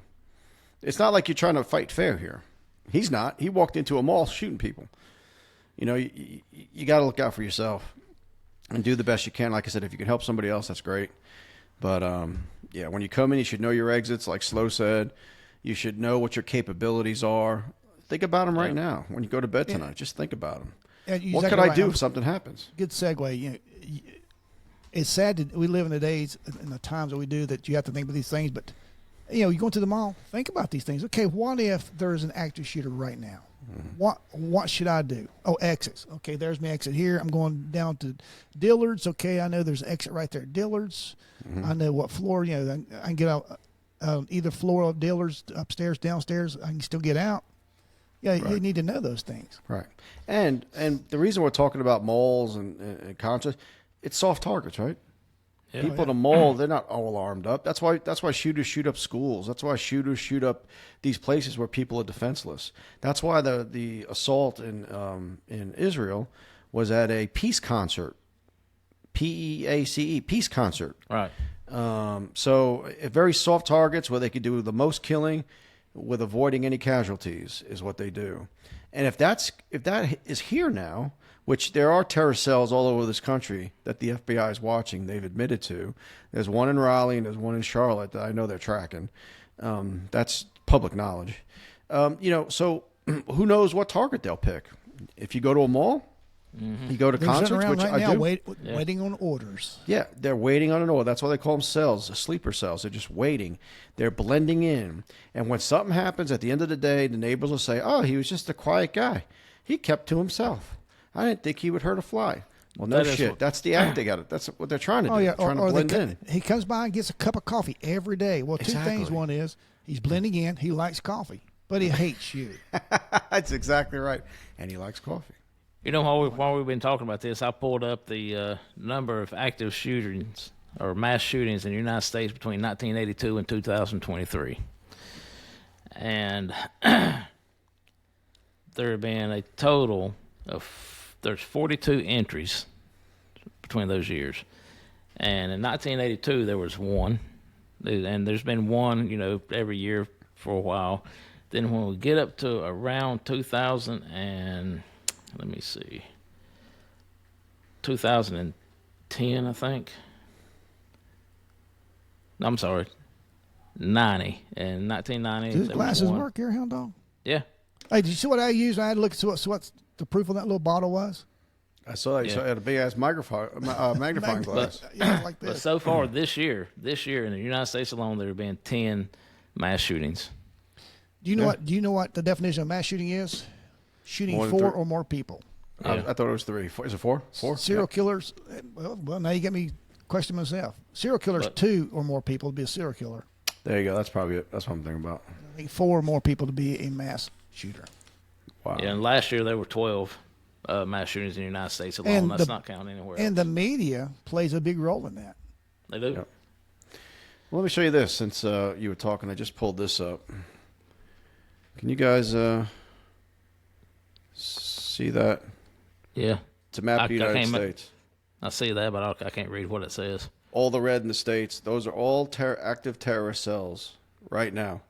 It's not like you're trying to fight fair here. He's not. He walked into a mall shooting people. You got to look out for yourself and do the best you can. Like I said, if you can help somebody else, that's great. But yeah, when you come in, you should know your exits. Like Slow said, you should know what your capabilities are. Think about them right now. When you go to bed tonight, just think about them. And you're What exactly could I right. do if something happens? Good segue. It's sad that we live in the days and the times that we do that you have to think about these things. But you go to the mall, think about these things. Okay, what if there's an active shooter right now? What should I do? Oh, exits. Okay, there's my exit here. I'm going down to Dillard's. Okay, I know there's an exit right there at Dillard's. I know what floor. I can get out either floor of Dillard's, upstairs, downstairs. I can still get out. Yeah, Right. You need to know those things. Right. And the reason we're talking about malls and concerts, it's soft targets, right? Yeah. People at a mall, they're not all armed up. That's why shooters shoot up schools. That's why shooters shoot up these places where people are defenseless. That's why the assault in Israel was at a peace concert, PEACE, peace concert. Right. So very soft targets where they could do the most killing with avoiding any casualties is what they do. And if that is here now, which there are terror cells all over this country that the FBI is watching, they've admitted to. There's one in Raleigh and there's one in Charlotte that I know they're tracking. That's public knowledge. So who knows what target they'll pick? If you go to a mall, you go to They're sitting concerts, around which right I now do. waiting on orders. Yeah, they're waiting on an order. That's why they call them cells, sleeper cells. They're just waiting. They're blending in. And when something happens, at the end of the day, the neighbors will say, "Oh, he was just a quiet guy. He kept to himself. I didn't think he would hurt a fly." Well, no That is shit. what- That's the act they got it. That's what they're trying to do. Oh yeah, They're trying to blend in. he comes by and gets a cup of coffee every day. Well, two Exactly. things. One is he's blending in. He likes coffee, but he hates you. That's exactly right. And he likes coffee. While we've been talking about this, I pulled up the number of active shootings or mass shootings in the United States between 1982 and 2023. And there have been a total of, there's 42 entries between those years. And in 1982, there was one. And there's been one, every year for a while. Then when we get up to around 2000 and let me see, 2010, I think. No, I'm sorry, 90. In 1990. Do his there was glasses one. work here, hound dog? Yeah. Hey, did you see what I used? I had to look at what the proof on that little bottle was. I saw that. You Yeah. saw it had a big ass magnifying glass. Yeah, like But this. so far this year in the United States alone, there have been 10 mass shootings. Do you know what? Do you know what the definition of mass shooting is? Shooting More than 4 three. or more people. Yeah. I thought it was 3. Is it 4? 4? Serial killers. Well, now you get me questioning myself. Serial killers, But- 2 or more people to be a serial killer. There you go. That's probably it. That's what I'm thinking about. I think 4 or more people to be a mass shooter. Wow. Yeah, and last year there were 12 mass shootings in the United States alone. And That's the- not counting anywhere And else. the media plays a big role in that. They do. Yep. Well, let me show you this. Since you were talking, I just pulled this up. Can you guys see that? Yeah, It's a map of the United can't States. I see that, but I can't read what it says. All the red in the states, those are all active terrorist cells right now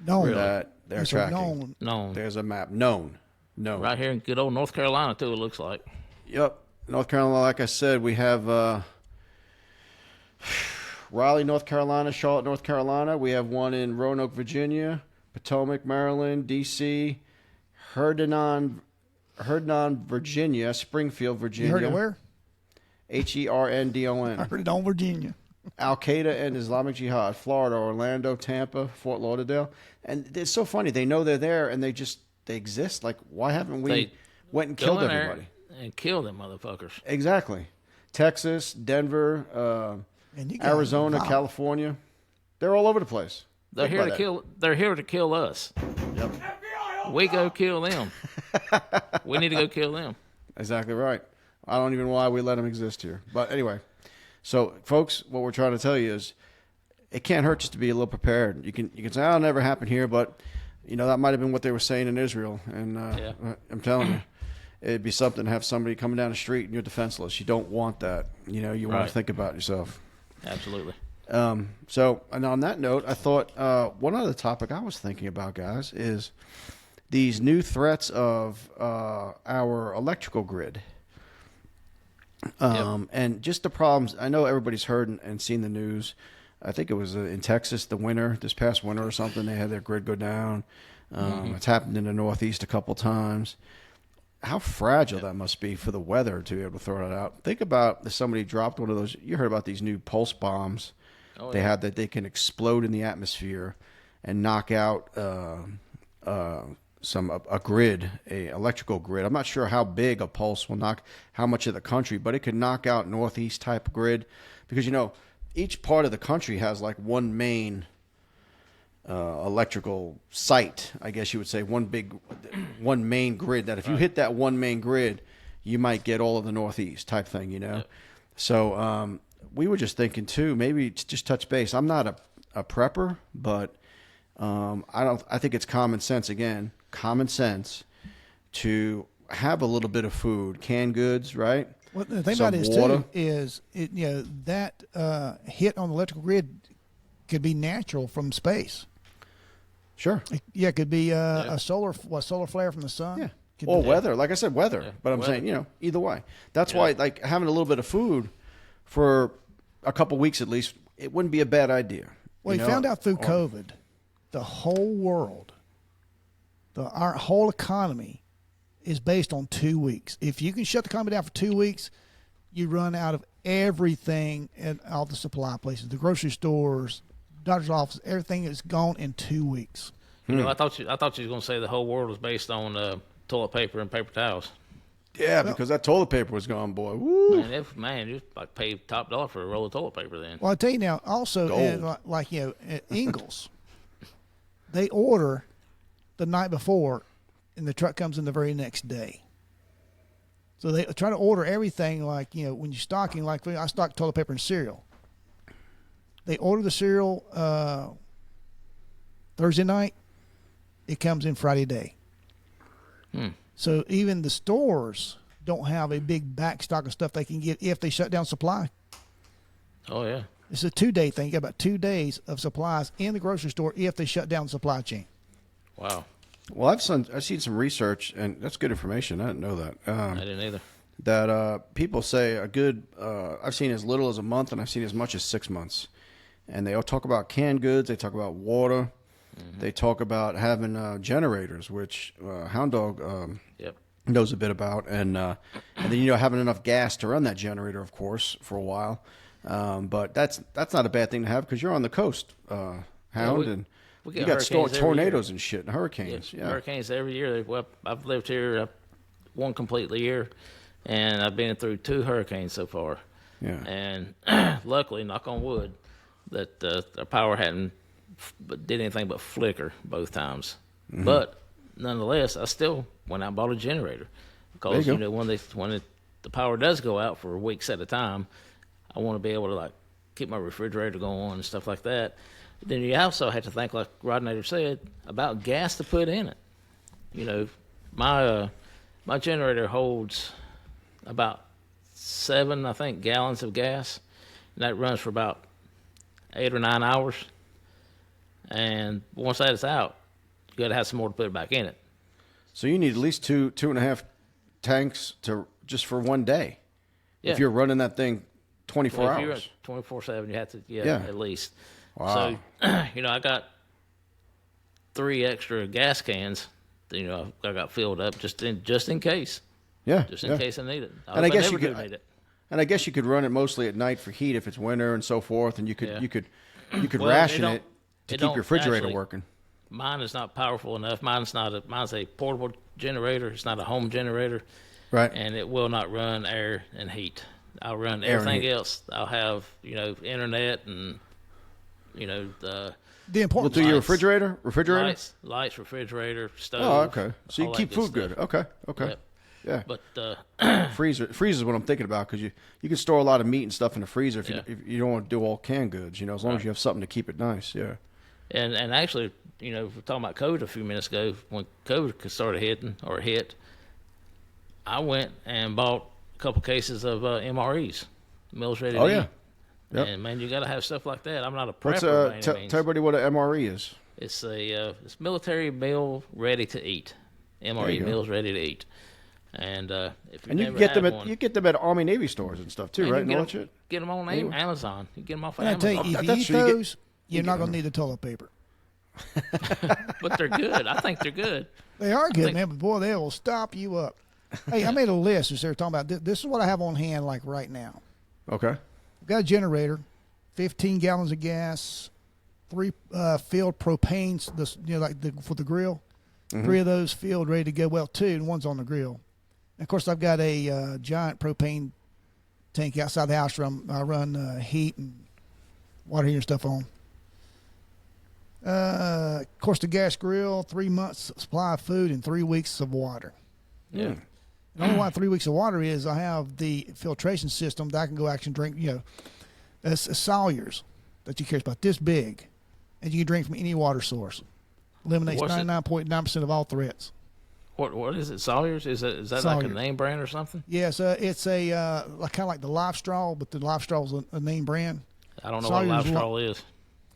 Known. that they're These are tracking. known. No, There's a map. Known. right here in good old North Carolina too. It looks like. Yep. North Carolina, like I said, we have Raleigh, North Carolina, Charlotte, North Carolina. We have one in Roanoke, Virginia, Potomac, Maryland, D.C., Herndon, Virginia, Springfield, You Virginia. heard it where? Herndon. I heard it on Virginia. Al Qaeda and Islamic Jihad, Florida, Orlando, Tampa, Fort Lauderdale, and it's so funny. They know they're there, and they exist. Like, why haven't we They went and Go killed in there everybody? and kill them motherfuckers. Exactly. Texas, Denver, And you got Arizona, violent. California. They're all over the place. They're Think here about to that. kill. They're here to kill us. Yep. We go kill them. We need to go kill them. Exactly right. I don't even know why we let them exist here. But anyway, so folks, what we're trying to tell you is it can't hurt just to be a little prepared. You can say, "Oh, it'll never happen here," but that might have been what they were saying in Israel. And Yeah. I'm telling you, it'd be something to have somebody coming down the street and you're defenseless. You don't want that. You want Right. to think about yourself. Absolutely. So, and on that note, I thought one other topic I was thinking about, guys, is these new threats of our electrical grid. And just the problems. I know everybody's heard and seen the news. I think it was in Texas this past winter or something. They had their grid go down. It's happened in the Northeast a couple times. How fragile that must be for the weather to be able to throw it out. Think about if somebody dropped one of those. You heard about these new pulse bombs they have that they can explode in the atmosphere and knock out a grid, a electrical grid. I'm not sure how big a pulse will knock how much of the country, but it could knock out Northeast type grid because each part of the country has like one main electrical site, I guess you would say, one main grid that if you hit that one main grid, you might get all of the Northeast type thing, Yep. So we were just thinking too, maybe just touch base. I'm not a prepper, but I think it's common sense to have a little bit of food, canned goods, right? Well, the thing Some about it water. is that hit on the electrical grid could be natural from space. Sure. It could be a solar flare from the sun. Yeah. Could Or be- weather. Like I said, weather. Yeah, But I'm weather. saying, either way. That's why, like, having a little bit of food for a couple weeks at least, it wouldn't be a bad idea. Well, you he know? found out through Or- COVID, the whole world, our whole economy is based on 2 weeks. If you can shut the economy down for 2 weeks, you run out of everything at all the supply places, the grocery stores, doctor's office, everything is gone in 2 weeks. I thought you was going to say the whole world was based on toilet paper and paper towels. Yeah, because that toilet paper was gone, boy. Woo. Man, you like pay top dollar for a roll of toilet paper then. Well, I tell you now, also, Gold. like at Ingles, they order the night before, and the truck comes in the very next day. So they try to order everything like, when you're stocking, like I stock toilet paper and cereal. They order the cereal Thursday night. It comes in Friday day. So even the stores don't have a big back stock of stuff they can get if they shut down supply. Oh yeah. It's a 2-day thing. You got about 2 days of supplies in the grocery store if they shut down the supply chain. Wow. Well, I've seen some research, and that's good information. I didn't know that. I didn't either. That people say a good. I've seen as little as a month, and I've seen as much as 6 months. And they all talk about canned goods. They talk about water. Mm-hmm. They talk about having generators, which Hound Dog Yep. knows a bit about, and then having enough gas to run that generator, of course, for a while. But that's not a bad thing to have because you're on the coast, Hound, and you got tornadoes and shit and hurricanes. Yeah, hurricanes every year. Well, I've lived here one completely year, and I've been through 2 hurricanes so far. Yeah. And luckily, knock on wood, that our power hadn't did anything but flicker both times. Mm-hmm. But nonetheless, I still went out and bought a generator because when the power does go out for weeks at a time, I want to be able to like keep my refrigerator going and stuff like that. Then you also have to think, like Rodnator said, about gas to put in it. My generator holds about 7, I think, gallons of gas, and that runs for about 8 or 9 hours. And once that is out, you got to have some more to put back in it. So you need at least 2.5 tanks just for one day. Yeah. If you're running that thing 24 hours. 24/7, you have to, at least. Wow. So, I got 3 extra gas cans. I got filled up just in case. Yeah. Just in case I need it. And I guess you could need it. And I guess you could run it mostly at night for heat if it's winter and so forth, and you could ration it to keep your refrigerator working. Mine is not powerful enough. Mine's a portable generator. It's not a home generator. Right. And it will not run air and heat. I'll run everything else. I'll have, internet and, the important do your refrigerator? Lights, refrigerator, stove. Oh, okay. So you keep food good. Okay. Yep. Yeah. But freezer is what I'm thinking about because you can store a lot of meat and stuff in the freezer if you don't want to do all canned goods, as long as you have something to keep it nice. Yeah. And actually, we were talking about COVID a few minutes ago. When COVID started hit, I went and bought a couple cases of MREs, meals ready to eat. Yeah. Yep. And man, you got to have stuff like that. I'm not a prepper by any means. Tell everybody what an MRE is. It's it's military meal ready to eat. MRE, meals ready to eat. And if you get them at Army Navy stores and stuff too, right? And all that shit. Get them on Amazon. You get them off of Amazon. I tell you, if you eat those, you're not going to need the toilet paper. But they're good. I think they're good. They are good, man. But boy, they will stop you up. Hey, I made a list as they were talking about. This is what I have on hand, like right now. Okay. I've got a generator, 15 gallons of gas, 3 filled propanes. For the grill. Mm-hmm. 3 of those filled, ready to go. Well, 2, and 1's on the grill. And of course, I've got a giant propane tank outside the house. I run heat and water heater stuff on. Of course, the gas grill, 3 months supply of food and 3 weeks of water. Yeah. And only why 3 weeks of water is I have the filtration system that I can go actually drink. It's a Sawyer's that you carry about this big, and you can drink from any water source. Eliminates 99.9% of all threats. What is it? Sawyer's? Is that Sawyer's. Like a name brand or something? Yes, it's a kind of like the Life Straw, but the Life Straw is a name brand. I don't know what Life Straw is.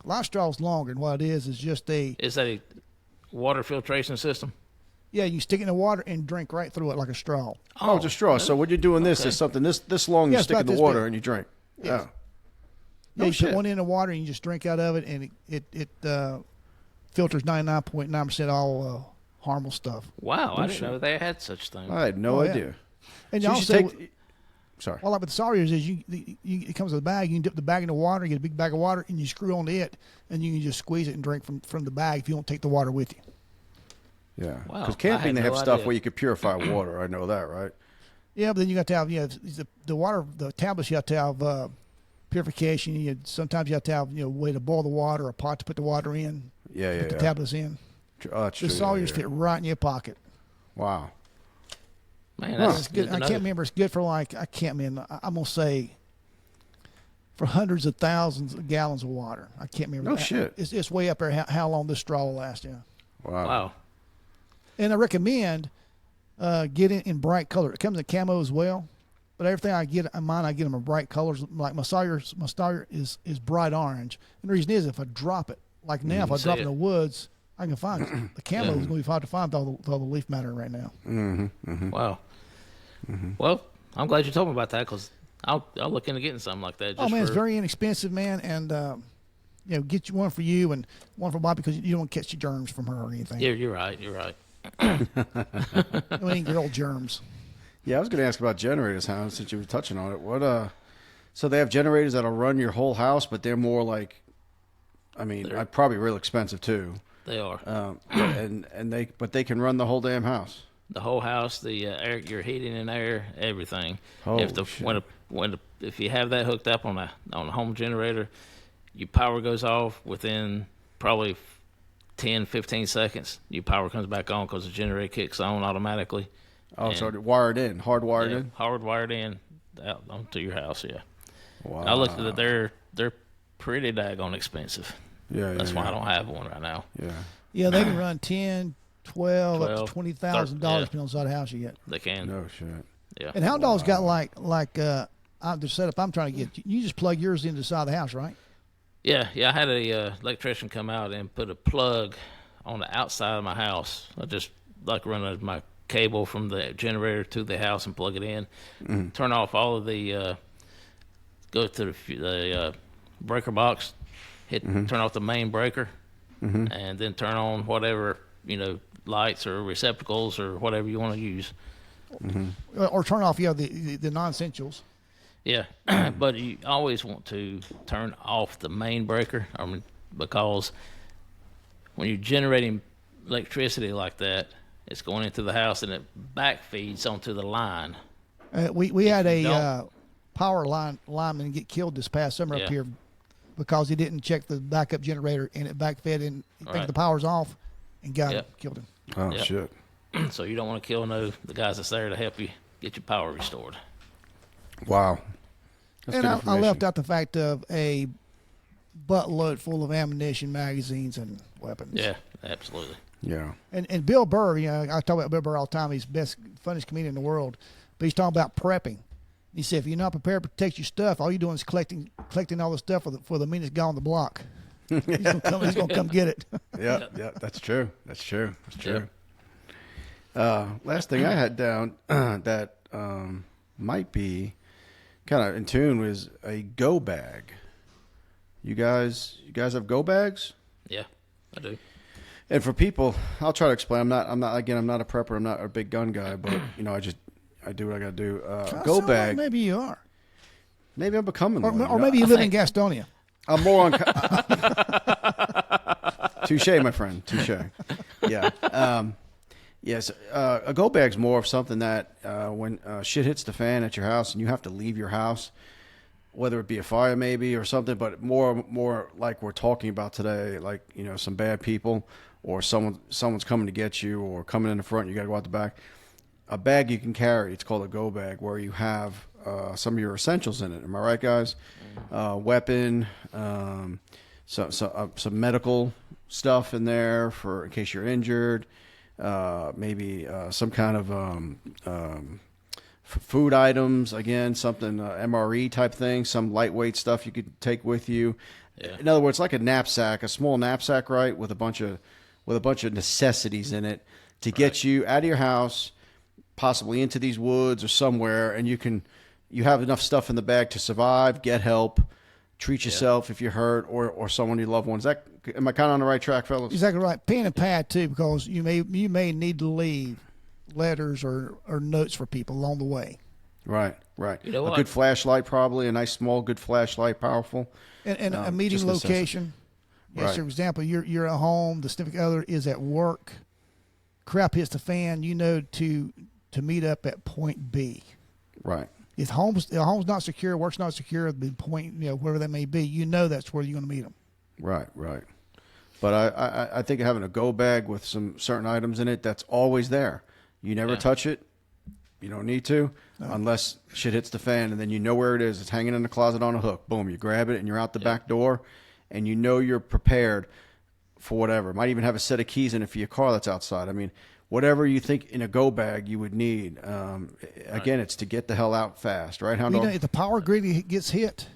Life Straw is longer, and what it is just a. Is that a water filtration system? Yeah, you stick it in the water and drink right through it like a straw. Oh, it's a straw. So when you're doing this, it's something this long. You stick in the water and you drink. Yes. Yeah. You put one in the water and you just drink out of it, and it filters 99.9% all harmful stuff. Wow, I didn't know they had such things. I had no idea. And so also, sorry. Well, like with the Sawyer's is it comes with a bag. You can dip the bag in the water. You get a big bag of water, and you screw onto it, and you can just squeeze it and drink from the bag if you don't take the water with you. Yeah, wow. Because camping they have stuff where you could purify water. I know that, right? Yeah, but then you got to have the water, the tablets. You have to have purification. Sometimes you have to have a way to boil the water, a pot to put the water in. Put the tablets in. That's the Sawyer's fit right in your pocket. Wow. Man, that's good. I can't remember. It's good for I'm gonna say for hundreds of thousands of gallons of water. I can't remember. No shit. It's way up there. How long this straw will last? Yeah. Wow. And I recommend get it in bright color. It comes in camo as well, but everything I get in mine, I get them in bright colors. Like my Sawyer is bright orange. And the reason is if I drop it, like now, if I drop it in the woods, I can find the camo is going to be hard to find with all the leaf matter right now. Wow. Well, I'm glad you told me about that because I'll look into getting something like that. It's very inexpensive, man, and get you one for you and one for Bobby because you don't catch the germs from her or anything. Yeah, you're right. You're right. We ain't get old germs. Yeah, I was going to ask about generators, Hal, since you were touching on it. So they have generators that'll run your whole house, but they're more like, they're probably real expensive too. They are. But they can run the whole damn house. The whole house, the air, your heating and air, everything. Holy If you have that hooked up on a home generator, your power goes off within probably 10, 15 seconds. Your power comes back on because the generator kicks on automatically. Oh, so wired in, hardwired in? Hardwired in out onto your house, yeah. Wow. I looked at it, they're pretty daggone expensive. Yeah, That's why I don't have one right now. Yeah. Yeah, they can run 10, 12 up to $20,000 depending on the side of the house you get. They can. No shit. Yeah. And Hound Dog's got like the setup I'm trying to get. You just plug yours into the side of the house, right? Yeah. I had a electrician come out and put a plug on the outside of my house. I just run my cable from the generator to the house and plug it in. Turn off all of the go to the breaker box, turn off the main breaker, and then turn on whatever lights or receptacles or whatever you want to use. Or turn off the non-essentials. Yeah, but you always want to turn off the main breaker, because when you're generating electricity like that, it's going into the house and it back feeds onto the line. We had a power lineman get killed this past summer up here because he didn't check the backup generator and it backfed and think the power's off and got him, killed him. Oh, shit. So you don't want to kill the guys that's there to help you get your power restored. Wow. That's and good I left out the fact of a buttload full of ammunition, magazines, and weapons. Yeah, absolutely. Yeah. And Bill Burr, I talk about Bill Burr all the time. He's the best, funniest comedian in the world. But he's talking about prepping. He said, if you're not prepared to protect your stuff, all you're doing is collecting all the stuff for the meanest guy on the block. He's gonna come get it. Yeah, that's true. Last thing I had down that might be kind of in tune was a go bag. You guys have go bags? Yeah, I do. And for people, I'll try to explain. I'm not a prepper. I'm not a big gun guy, but I do what I got to do. Go bag. Maybe you are. Maybe I'm becoming one. Or maybe you live in Gastonia. I'm more on. Touche, my friend. Touche. Yeah. Yes. A go bag's more of something that when shit hits the fan at your house and you have to leave your house, whether it be a fire maybe or something, but more like we're talking about today, like some bad people or someone's coming to get you or coming in the front, you got to go out the back. A bag you can carry, it's called a go bag, where you have some of your essentials in it. Am I right, guys? Weapon, some medical stuff in there for in case you're injured. Maybe some kind of food items, again, something MRE type thing, some lightweight stuff you could take with you. Yeah. In other words, like a knapsack, a small knapsack, right, with a bunch of necessities in it to get you out of your house, possibly into these woods or somewhere, and you have enough stuff in the bag to survive, get help, treat yourself if you're hurt or someone you love. Am I kind of on the right track, fellas? Exactly right. Pen and pad too, because you may need to leave letters or notes for people along the way. Right. A good flashlight, probably a nice small good flashlight, powerful. And a meeting location. Yes, right. For example, you're at home, the significant other is at work. Crap hits the fan, to meet up at point B. Right. If home's not secure, work's not secure, the point, wherever that may be, that's where you're going to meet them. Right. But I think having a go bag with some certain items in it, that's always there. You never touch it. You don't need to unless shit hits the fan, and then you know where it is. It's hanging in the closet on a hook. Boom, you grab it, and you're out the back door, and you're prepared for whatever. Might even have a set of keys in it for your car that's outside. I mean, whatever you think in a go bag you would need. Again, it's to get the hell out fast, right, Hound Dog? If the power grid gets hit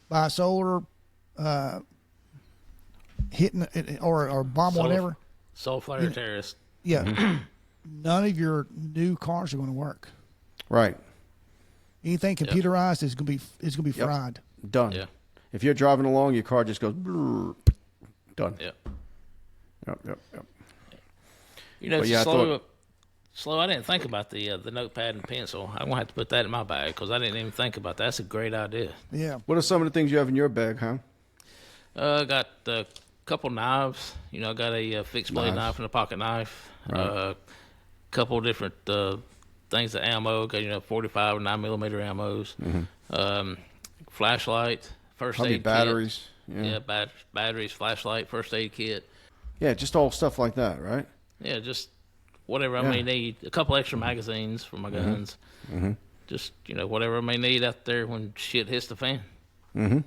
by solar hitting it or bomb whatever. Soul flare terrorist. Yeah. None of your new cars are going to work. Right. Anything computerized is going to be fried. Done. Yeah. If you're driving along, your car just goes brrr, done. Yep. Yep. You know, But slow. I didn't think about the notepad and pencil. I'm gonna have to put that in my bag because I didn't even think about that. That's a great idea. Yeah. What are some of the things you have in your bag, huh? I got a couple knives. You know, I got a fixed blade knife and a pocket knife. Right. Couple different things of ammo. Got 45 and 9mm ammos. Flashlight, first Probably aid batteries. kit. Yeah, batteries, flashlight, first aid kit. Yeah, just all stuff like that, right? Yeah, just whatever I may need. A couple extra magazines for my guns. Just whatever I may need out there when shit hits the fan. And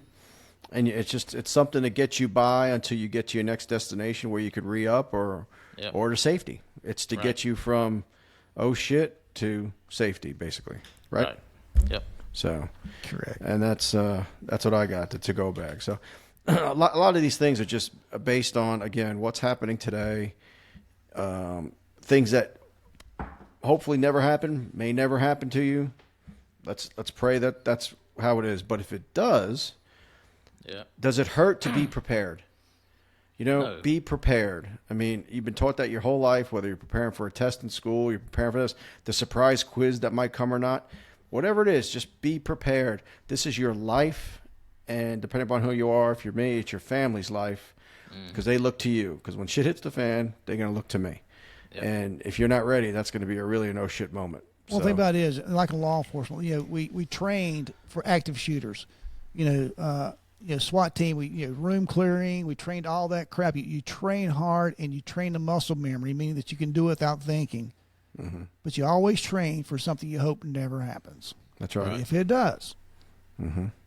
it's something to get you by until you get to your next destination where you could re-up or to safety. It's to get you from oh shit to safety, basically, right? Yep. So Correct. And that's what I got, the to-go bag. So a lot of these things are just based on, again, what's happening today, things that hopefully never happen, may never happen to you. Let's pray that that's how it is. But if it does, does it hurt to be prepared? No. Be prepared. I mean, you've been taught that your whole life, whether you're preparing for a test in school, you're preparing for this, the surprise quiz that might come or not. Whatever it is, just be prepared. This is your life, and depending upon who you are, if you're me, it's your family's life, because they look to you. Because when shit hits the fan, they're going to look to me. Yep. And if you're not ready, that's going to be a really no-shit moment. Well, the thing about it is, like in law enforcement, we trained for active shooters. SWAT team, room clearing, we trained all that crap. You train hard, and you train the muscle memory, meaning that you can do it without thinking. But you always train for something you hope never happens. That's right. If it does,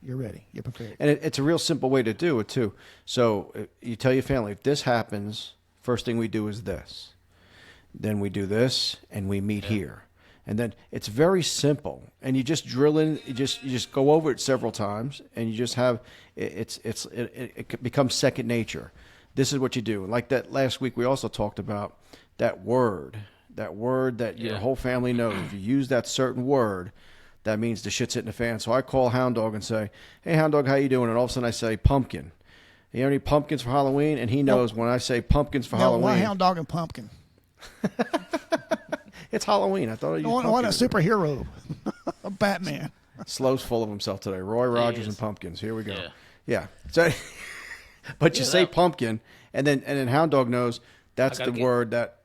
you're ready. You're prepared. And it's a real simple way to do it, too. So you tell your family, if this happens, first thing we do is this. Then we do this, and we meet here. And then it's very simple. And you just drill in, you just go over it several times, and you just have, it becomes second nature. This is what you do. Like that last week, we also talked about that word that your whole family knows. If you use that certain word, that means the shit's hitting the fan. So I call Hound Dog and say, hey, Hound Dog, how you doing? And all of a sudden I say pumpkin. You have any pumpkins for Halloween? And he knows when I say pumpkins for Halloween. Why Hound Dog and pumpkin? It's Halloween. I thought you want a superhero, a Batman. Slow's full of himself today. Roy Rogers and pumpkins. Here we go. Yeah. So, but you say pumpkin, and then Hound Dog knows that's the word that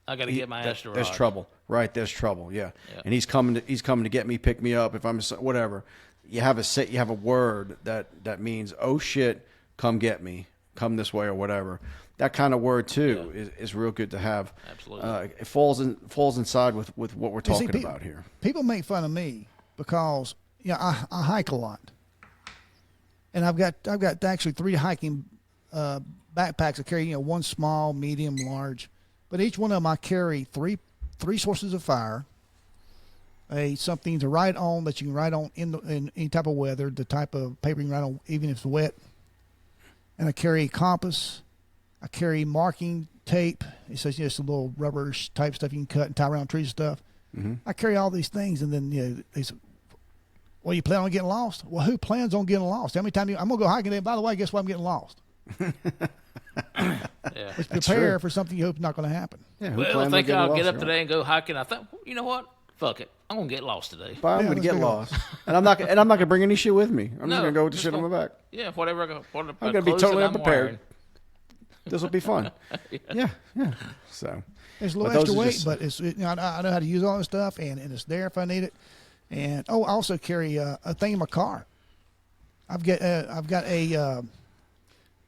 I got to get my ass to there's trouble. Right, there's trouble. Yeah. And he's coming to get me, pick me up if I'm whatever. You have a word that means oh shit, come get me, come this way or whatever. That kind of word too is real good to have. Absolutely. It falls inside with what we're talking about here. People make fun of me because I hike a lot, and I've got actually 3 hiking backpacks. I carry one small, medium, large, but each one of them I carry three sources of fire, something to write on that you can write on in any type of weather, the type of paper you can write on even if it's wet, and I carry a compass. I carry marking tape. It's just a little rubber type stuff you can cut and tie around trees and stuff. I carry all these things, and then they say, well, you plan on getting lost? Well, who plans on getting lost? How many times I'm going to go hiking today? By the way, guess what? I'm getting lost. Let's prepare for something you hope is not going to happen. Yeah, well, I think I'll get up today and go hiking. I thought, you know what? Fuck it. I'm going to get lost today. But I'm going to get lost. And I'm not going to bring any shit with me. I'm just going to go with the shit on my back. Yeah, whatever I'm going to be totally unprepared. This will be fun. Yeah. So it's a little extra weight, but it's I know how to use all this stuff, and it's there if I need it. And I also carry a thing in my car. I've got a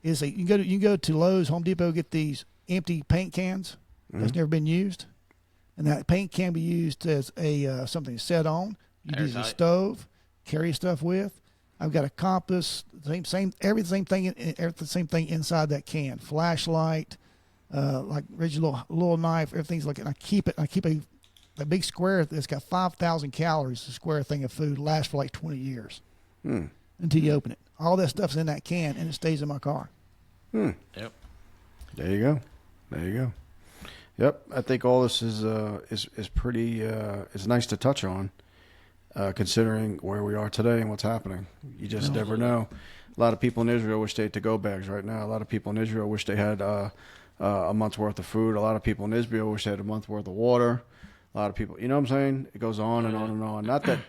you can go to Lowe's, Home Depot, get these empty paint cans that's never been used, and that paint can be used as a something to set on. You use a stove, carry stuff with. I've got a compass, same thing inside that can. Flashlight, like original little knife, everything's like. And I keep a big square that's got 5,000 calories. A square thing of food lasts for like 20 years until you open it. All that stuff's in that can, and it stays in my car. Yep. There you go. There you go. Yep, I think all this is pretty is nice to touch on, considering where we are today and what's happening. You just never know. A lot of people in Israel wish they had to-go bags right now. A lot of people in Israel wish they had a month's worth of food. A lot of people in Israel wish they had a month's worth of water. A lot of people, you know what I'm saying? It goes on and on and on. Not that,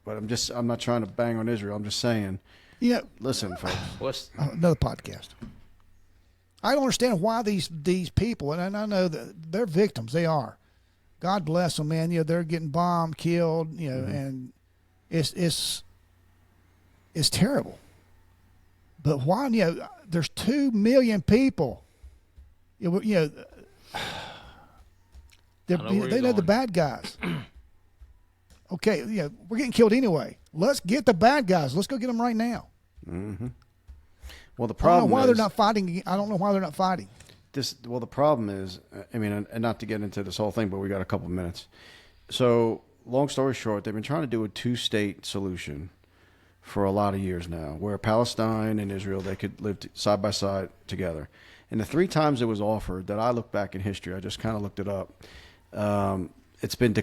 but I'm not trying to bang on Israel. I'm just saying. Yeah. Listen, folks. Another podcast. I don't understand why these people, and I know that they're victims. They are. God bless them, man. They're getting bombed, killed, and it's terrible. But why? There's 2 million people. They know the bad guys. Okay, we're getting killed anyway. Let's get the bad guys. Let's go get them right now. Mm-hmm. Well, the problem I don't know why they're not fighting. I don't know why they're not fighting. The problem is, and not to get into this whole thing, but we got a couple of minutes. So, long story short, they've been trying to do a 2-state solution for a lot of years now, where Palestine and Israel, they could live side by side together. And the 3 times it was offered, that I look back in history, I just kind of looked it up. It's been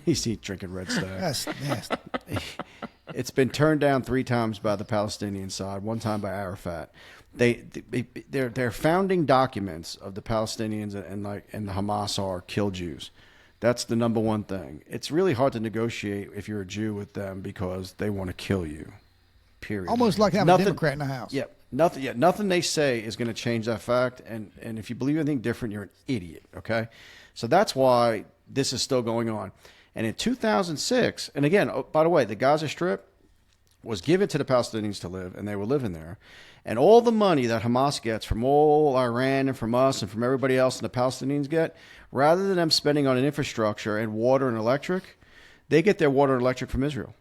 he's drinking Red Stag. That's nasty. It's been turned down 3 times by the Palestinian side, 1 time by Arafat. Their founding documents of the Palestinians and the Hamas are kill Jews. That's the number one thing. It's really hard to negotiate if you're a Jew with them because they want to kill you. Period. Almost like having a Democrat in the house. Yeah, nothing they say is going to change that fact. And if you believe anything different, you're an idiot. Okay, so that's why this is still going on. And in 2006, and again, by the way, the Gaza Strip was given to the Palestinians to live, and they were living there. And all the money that Hamas gets from all Iran and from us and from everybody else and the Palestinians get, rather than them spending on an infrastructure and water and electric, they get their water and electric from Israel.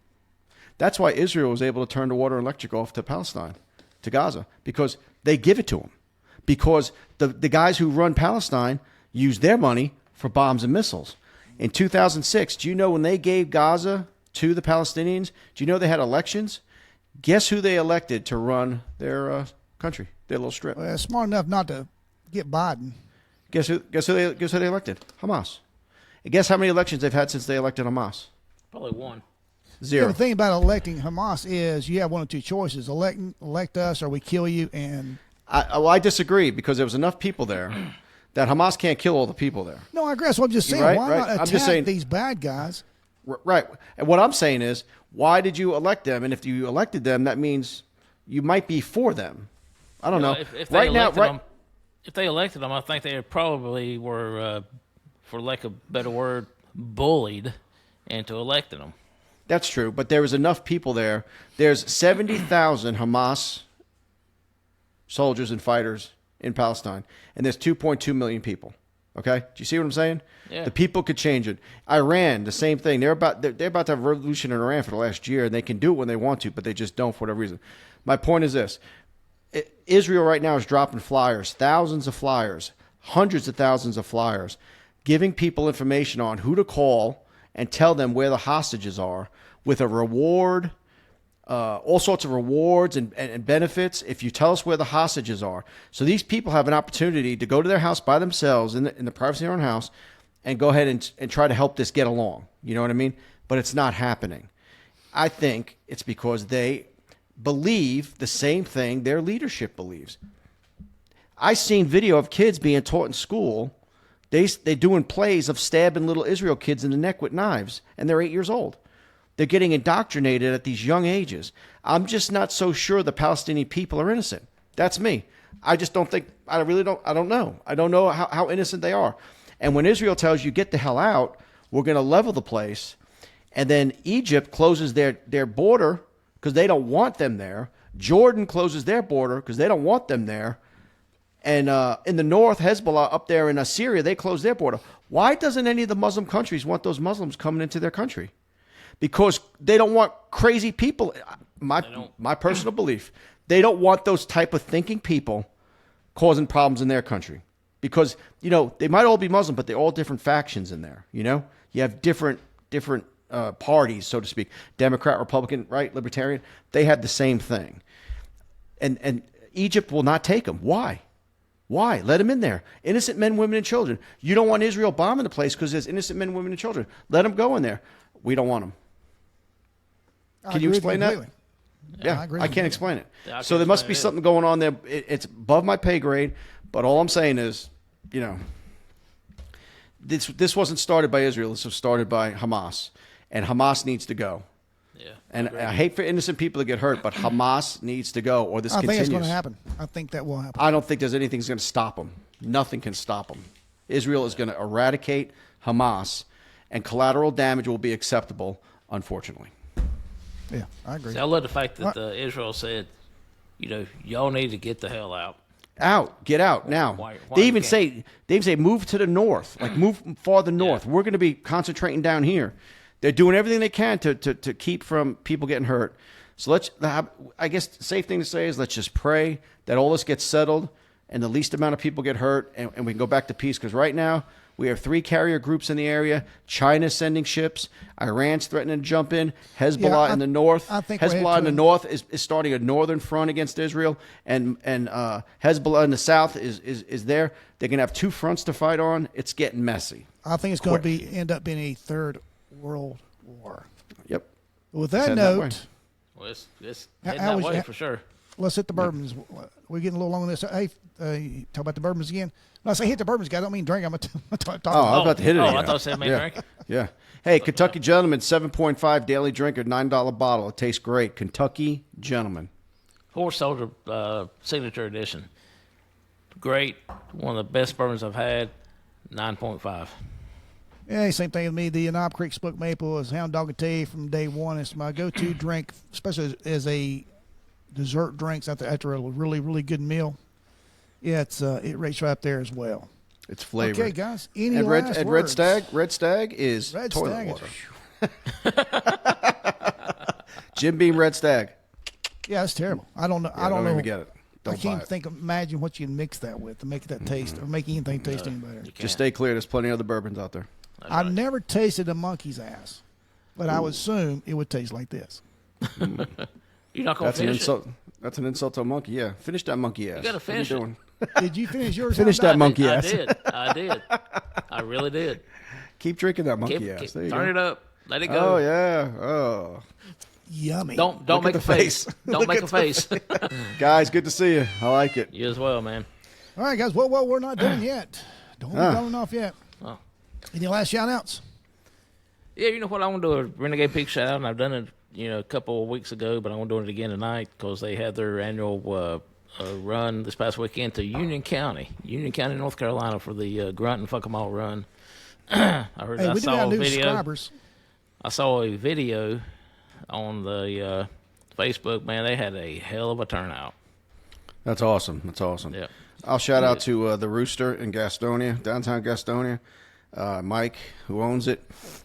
That's why Israel was able to turn the water and electric off to Palestine, to Gaza, because they give it to them. Because the guys who run Palestine use their money for bombs and missiles. In 2006, do you know when they gave Gaza to the Palestinians, do you know they had elections? Guess who they elected to run their country, their little strip? Well, smart enough not to get Biden. Guess who they elected? Hamas. And guess how many elections they've had since they elected Hamas? Probably 1. 0. The thing about electing Hamas is you have one of 2 choices: elect us, or we kill you. And I disagree, because there was enough people there that Hamas can't kill all the people there. No, I agree. So I'm just saying, right, why right. not I'm just saying, attack these bad guys? Right. And what I'm saying is, why did you elect them? And if you elected them, that means you might be for them. I don't know. If they elected them, I think they probably were, for lack of a better word, bullied into electing them. That's true, but there was enough people there. There's 70,000 Hamas soldiers and fighters in Palestine, and there's 2.2 million people. Okay, do you see what I'm saying? Yeah. The people could change it. Iran, the same thing. They're about to have a revolution in Iran for the last year, and they can do it when they want to, but they just don't for whatever reason. My point is this: Israel right now is dropping flyers, thousands of flyers, hundreds of thousands of flyers, giving people information on who to call and tell them where the hostages are, with a reward, all sorts of rewards and benefits if you tell us where the hostages are. So these people have an opportunity to go to their house by themselves in the privacy of their own house and go ahead and try to help this get along. You know what I mean? But it's not happening. I think it's because they believe the same thing their leadership believes. I've seen video of kids being taught in school. They're doing plays of stabbing little Israel kids in the neck with knives, and they're 8 years old. They're getting indoctrinated at these young ages. I'm just not so sure the Palestinian people are innocent. That's me. I just don't think, I don't know. I don't know how innocent they are. And when Israel tells you, get the hell out, we're going to level the place, and then Egypt closes their border because they don't want them there. Jordan closes their border because they don't want them there. And in the north, Hezbollah up there in Syria, they close their border. Why doesn't any of the Muslim countries want those Muslims coming into their country? Because they don't want crazy people. My personal belief, they don't want those type of thinking people causing problems in their country. Because, they might all be Muslim, but they're all different factions in there. You have different parties, so to speak. Democrat, Republican, right, Libertarian. They have the same thing. And Egypt will not take them. Why? Why? Let them in there. Innocent men, women, and children. You don't want Israel bombing the place because there's innocent men, women, and children. Let them go in there. We don't want them. Can you explain that? Yeah, I can't explain it. Yeah, so there must be something going on there. It's above my pay grade, but all I'm saying is, this wasn't started by Israel. This was started by Hamas, and Hamas needs to go. Yeah, and I hate for innocent people to get hurt, but Hamas needs to go, or this continues. I think it's going to happen. I think that will happen. I don't think there's anything that's going to stop them. Nothing can stop them. Israel is going to eradicate Hamas, and collateral damage will be acceptable, unfortunately. Yeah, I agree. See, I love the fact that Israel said, y'all need to get the hell out. Get out now. Why they even say move to the north, like move farther north. Yeah. We're going to be concentrating down here. They're doing everything they can to keep from people getting hurt. So I guess the safe thing to say is let's just pray that all this gets settled and the least amount of people get hurt and we can go back to peace. Because right now we have 3 carrier groups in the area. China's sending ships. Iran's threatening to jump in. Hezbollah in the north. I think Hezbollah in the north is starting a northern front against Israel, and Hezbollah in the south is there. They're going to have 2 fronts to fight on. It's getting messy. I think it's going to end up being a third World War. Yep. With that note, well, it's heading that way for sure. Let's hit the bourbons. We're getting a little long on this. Hey, talk about the bourbons again. When I say hit the bourbons, guys, I don't mean drink. I'm going to talk about. I was about to hit it again. I thought you said make drink. Yeah. Hey, Kentucky Gentleman, 7.5 daily drinker, $9 bottle. It tastes great. Kentucky Gentleman. Horse Soldier Signature Edition. Great. One of the best bourbons I've had. 9.5. Yeah, same thing with me. The Knob Creek Split Maple is Hound Dog and Tea from day one. It's my go-to drink, especially as a dessert drinks after a really, really good meal. Yeah, it rates right up there as well. It's flavored. Okay, guys. Any last words? Red Stag is Red toilet Stag water. Jim Beam Red Stag. Yeah, it's terrible. I don't know. I don't even get it. I can't imagine what you can mix that with to make that taste or make anything taste any better. Just stay clear. There's plenty of other bourbons out there. I've never tasted a monkey's ass, but I would assume it would taste like this. You're not going to finish it. That's an insult to a monkey. Yeah, finish that monkey ass. You got to finish it. Did you finish yours? Finish that monkey ass. I did. I really did. Keep drinking that monkey ass. There you turn go. it up. Let it go. Oh yeah. Oh. Yummy. Don't make a face. Don't make a face. Guys, good to see you. I like it. You as well, man. All right, guys. Well, we're not done yet. Don't be going off yet. Oh. Any last shout-outs? Yeah, you know what? I want to do a Renegade Pig shout out, and I've done it, a couple of weeks ago, but I want to do it again tonight because they had their annual run this past weekend to Union County, North Carolina, for the Grunt and Fuck 'em All run. I saw a video. I saw a video on the Facebook. Man, they had a hell of a turnout. That's awesome. Yeah. I'll shout out to the Rooster in Gastonia, downtown Gastonia. Mike, who owns it.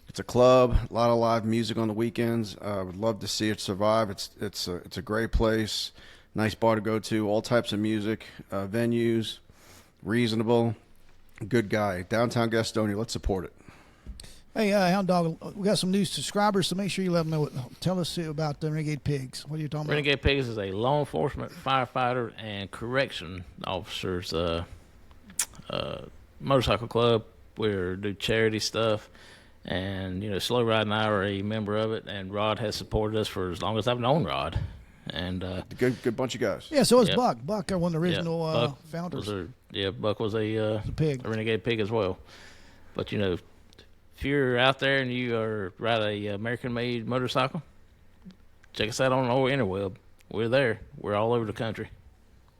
It's a club, a lot of live music on the weekends. Would love to see it survive. It's a great place, nice bar to go to, all types of music, venues, reasonable, good guy. Downtown Gastonia, let's support it. Hey, Hound Dog, we got some new subscribers, so make sure you let them know. Tell us about the Renegade Pigs. What are you talking about? Renegade Pigs is a law enforcement, firefighter, and correction officers motorcycle club. We do charity stuff, and Slow Ride and I are a member of it. And Rod has supported us for as long as I've known Rod. And good bunch of guys. Yeah, so is Buck. Buck, one of the original founders. Buck was a pig, a Renegade Pig as well. But if you're out there and you are ride a American-made motorcycle, check us out on the interweb. We're there. We're all over the country.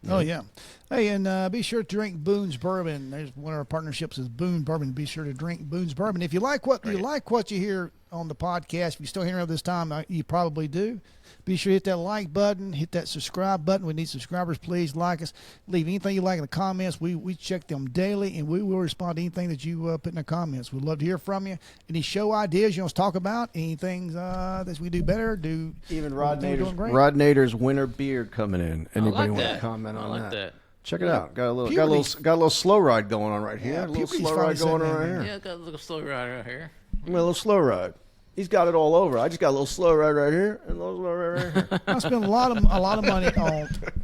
Oh, yeah. Hey, and be sure to drink Boone's Bourbon. There's one of our partnerships is Boone Bourbon. Be sure to drink Boone's Bourbon. If you like what you hear on the podcast, if you're still hearing it this time, you probably do. Be sure to hit that like button, hit that subscribe button. We need subscribers. Please like us. Leave anything you like in the comments. We check them daily, and we will respond to anything that you put in the comments. We'd love to hear from you. Any show ideas you want us to talk about? Anything that we do better? Even Rod Nader's winter beard coming in. Anybody want to comment on that? Check it out. Got a little slow ride going on right here. Yeah, a little slow ride going on right here. Yeah, got a little slow ride right here. A little slow ride. He's got it all over. I just got a little slow right here and a little slow right here. I spend a lot of money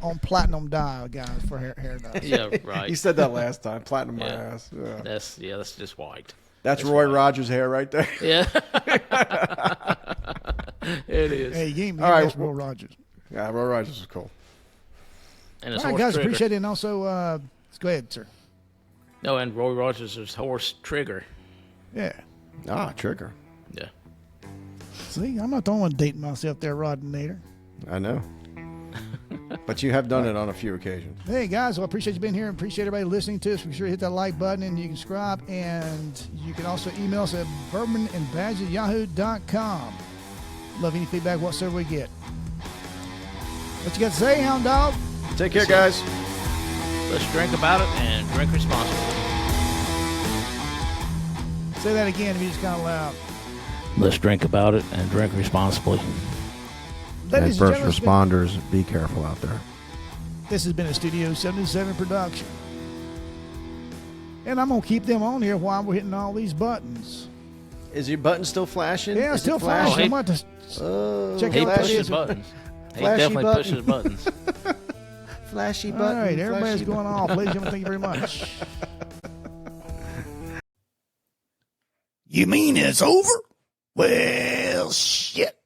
on platinum dye, guys, for hair dye. Yeah, right. You said that last time. Platinum my Yeah. ass. Yeah. That's just white. That's Roy Rogers' hair right there. Yeah. It is. Hey, you gave me All right. that's Will Rogers. Yeah, Roy Rogers is cool. And it's All right, horse guys, trigger. appreciate it. And also, go ahead, sir. No, and Roy Rogers is horse trigger. Yeah. Ah, Trigger. Yeah. See, I'm not the only one dating myself there, Rodinator. I know. But you have done it on a few occasions. Hey, guys, well, I appreciate you being here and appreciate everybody listening to us. Be sure to hit that like button and you can subscribe. And you can also email us at bourbonandbadge@yahoo.com. Love any feedback whatsoever we get. What you got to say, Hound Dog? Take care, guys. Let's drink about it and drink responsibly. Say that again if you just kind of loud. Let's drink about it and drink responsibly. Ladies and gentlemen, responders, be careful out there. this has been a Studio 77 production. And I'm going to keep them on here while we're hitting all these buttons. Is your button still flashing? Yeah, Is still it flashing? flashing. I'm about to check He out what it pushes is. buttons. He Flashy definitely button. pushes buttons. Flashy All button. right, everybody's flashy going off. Ladies and gentlemen, thank you very much. You mean it's over? Well, shit.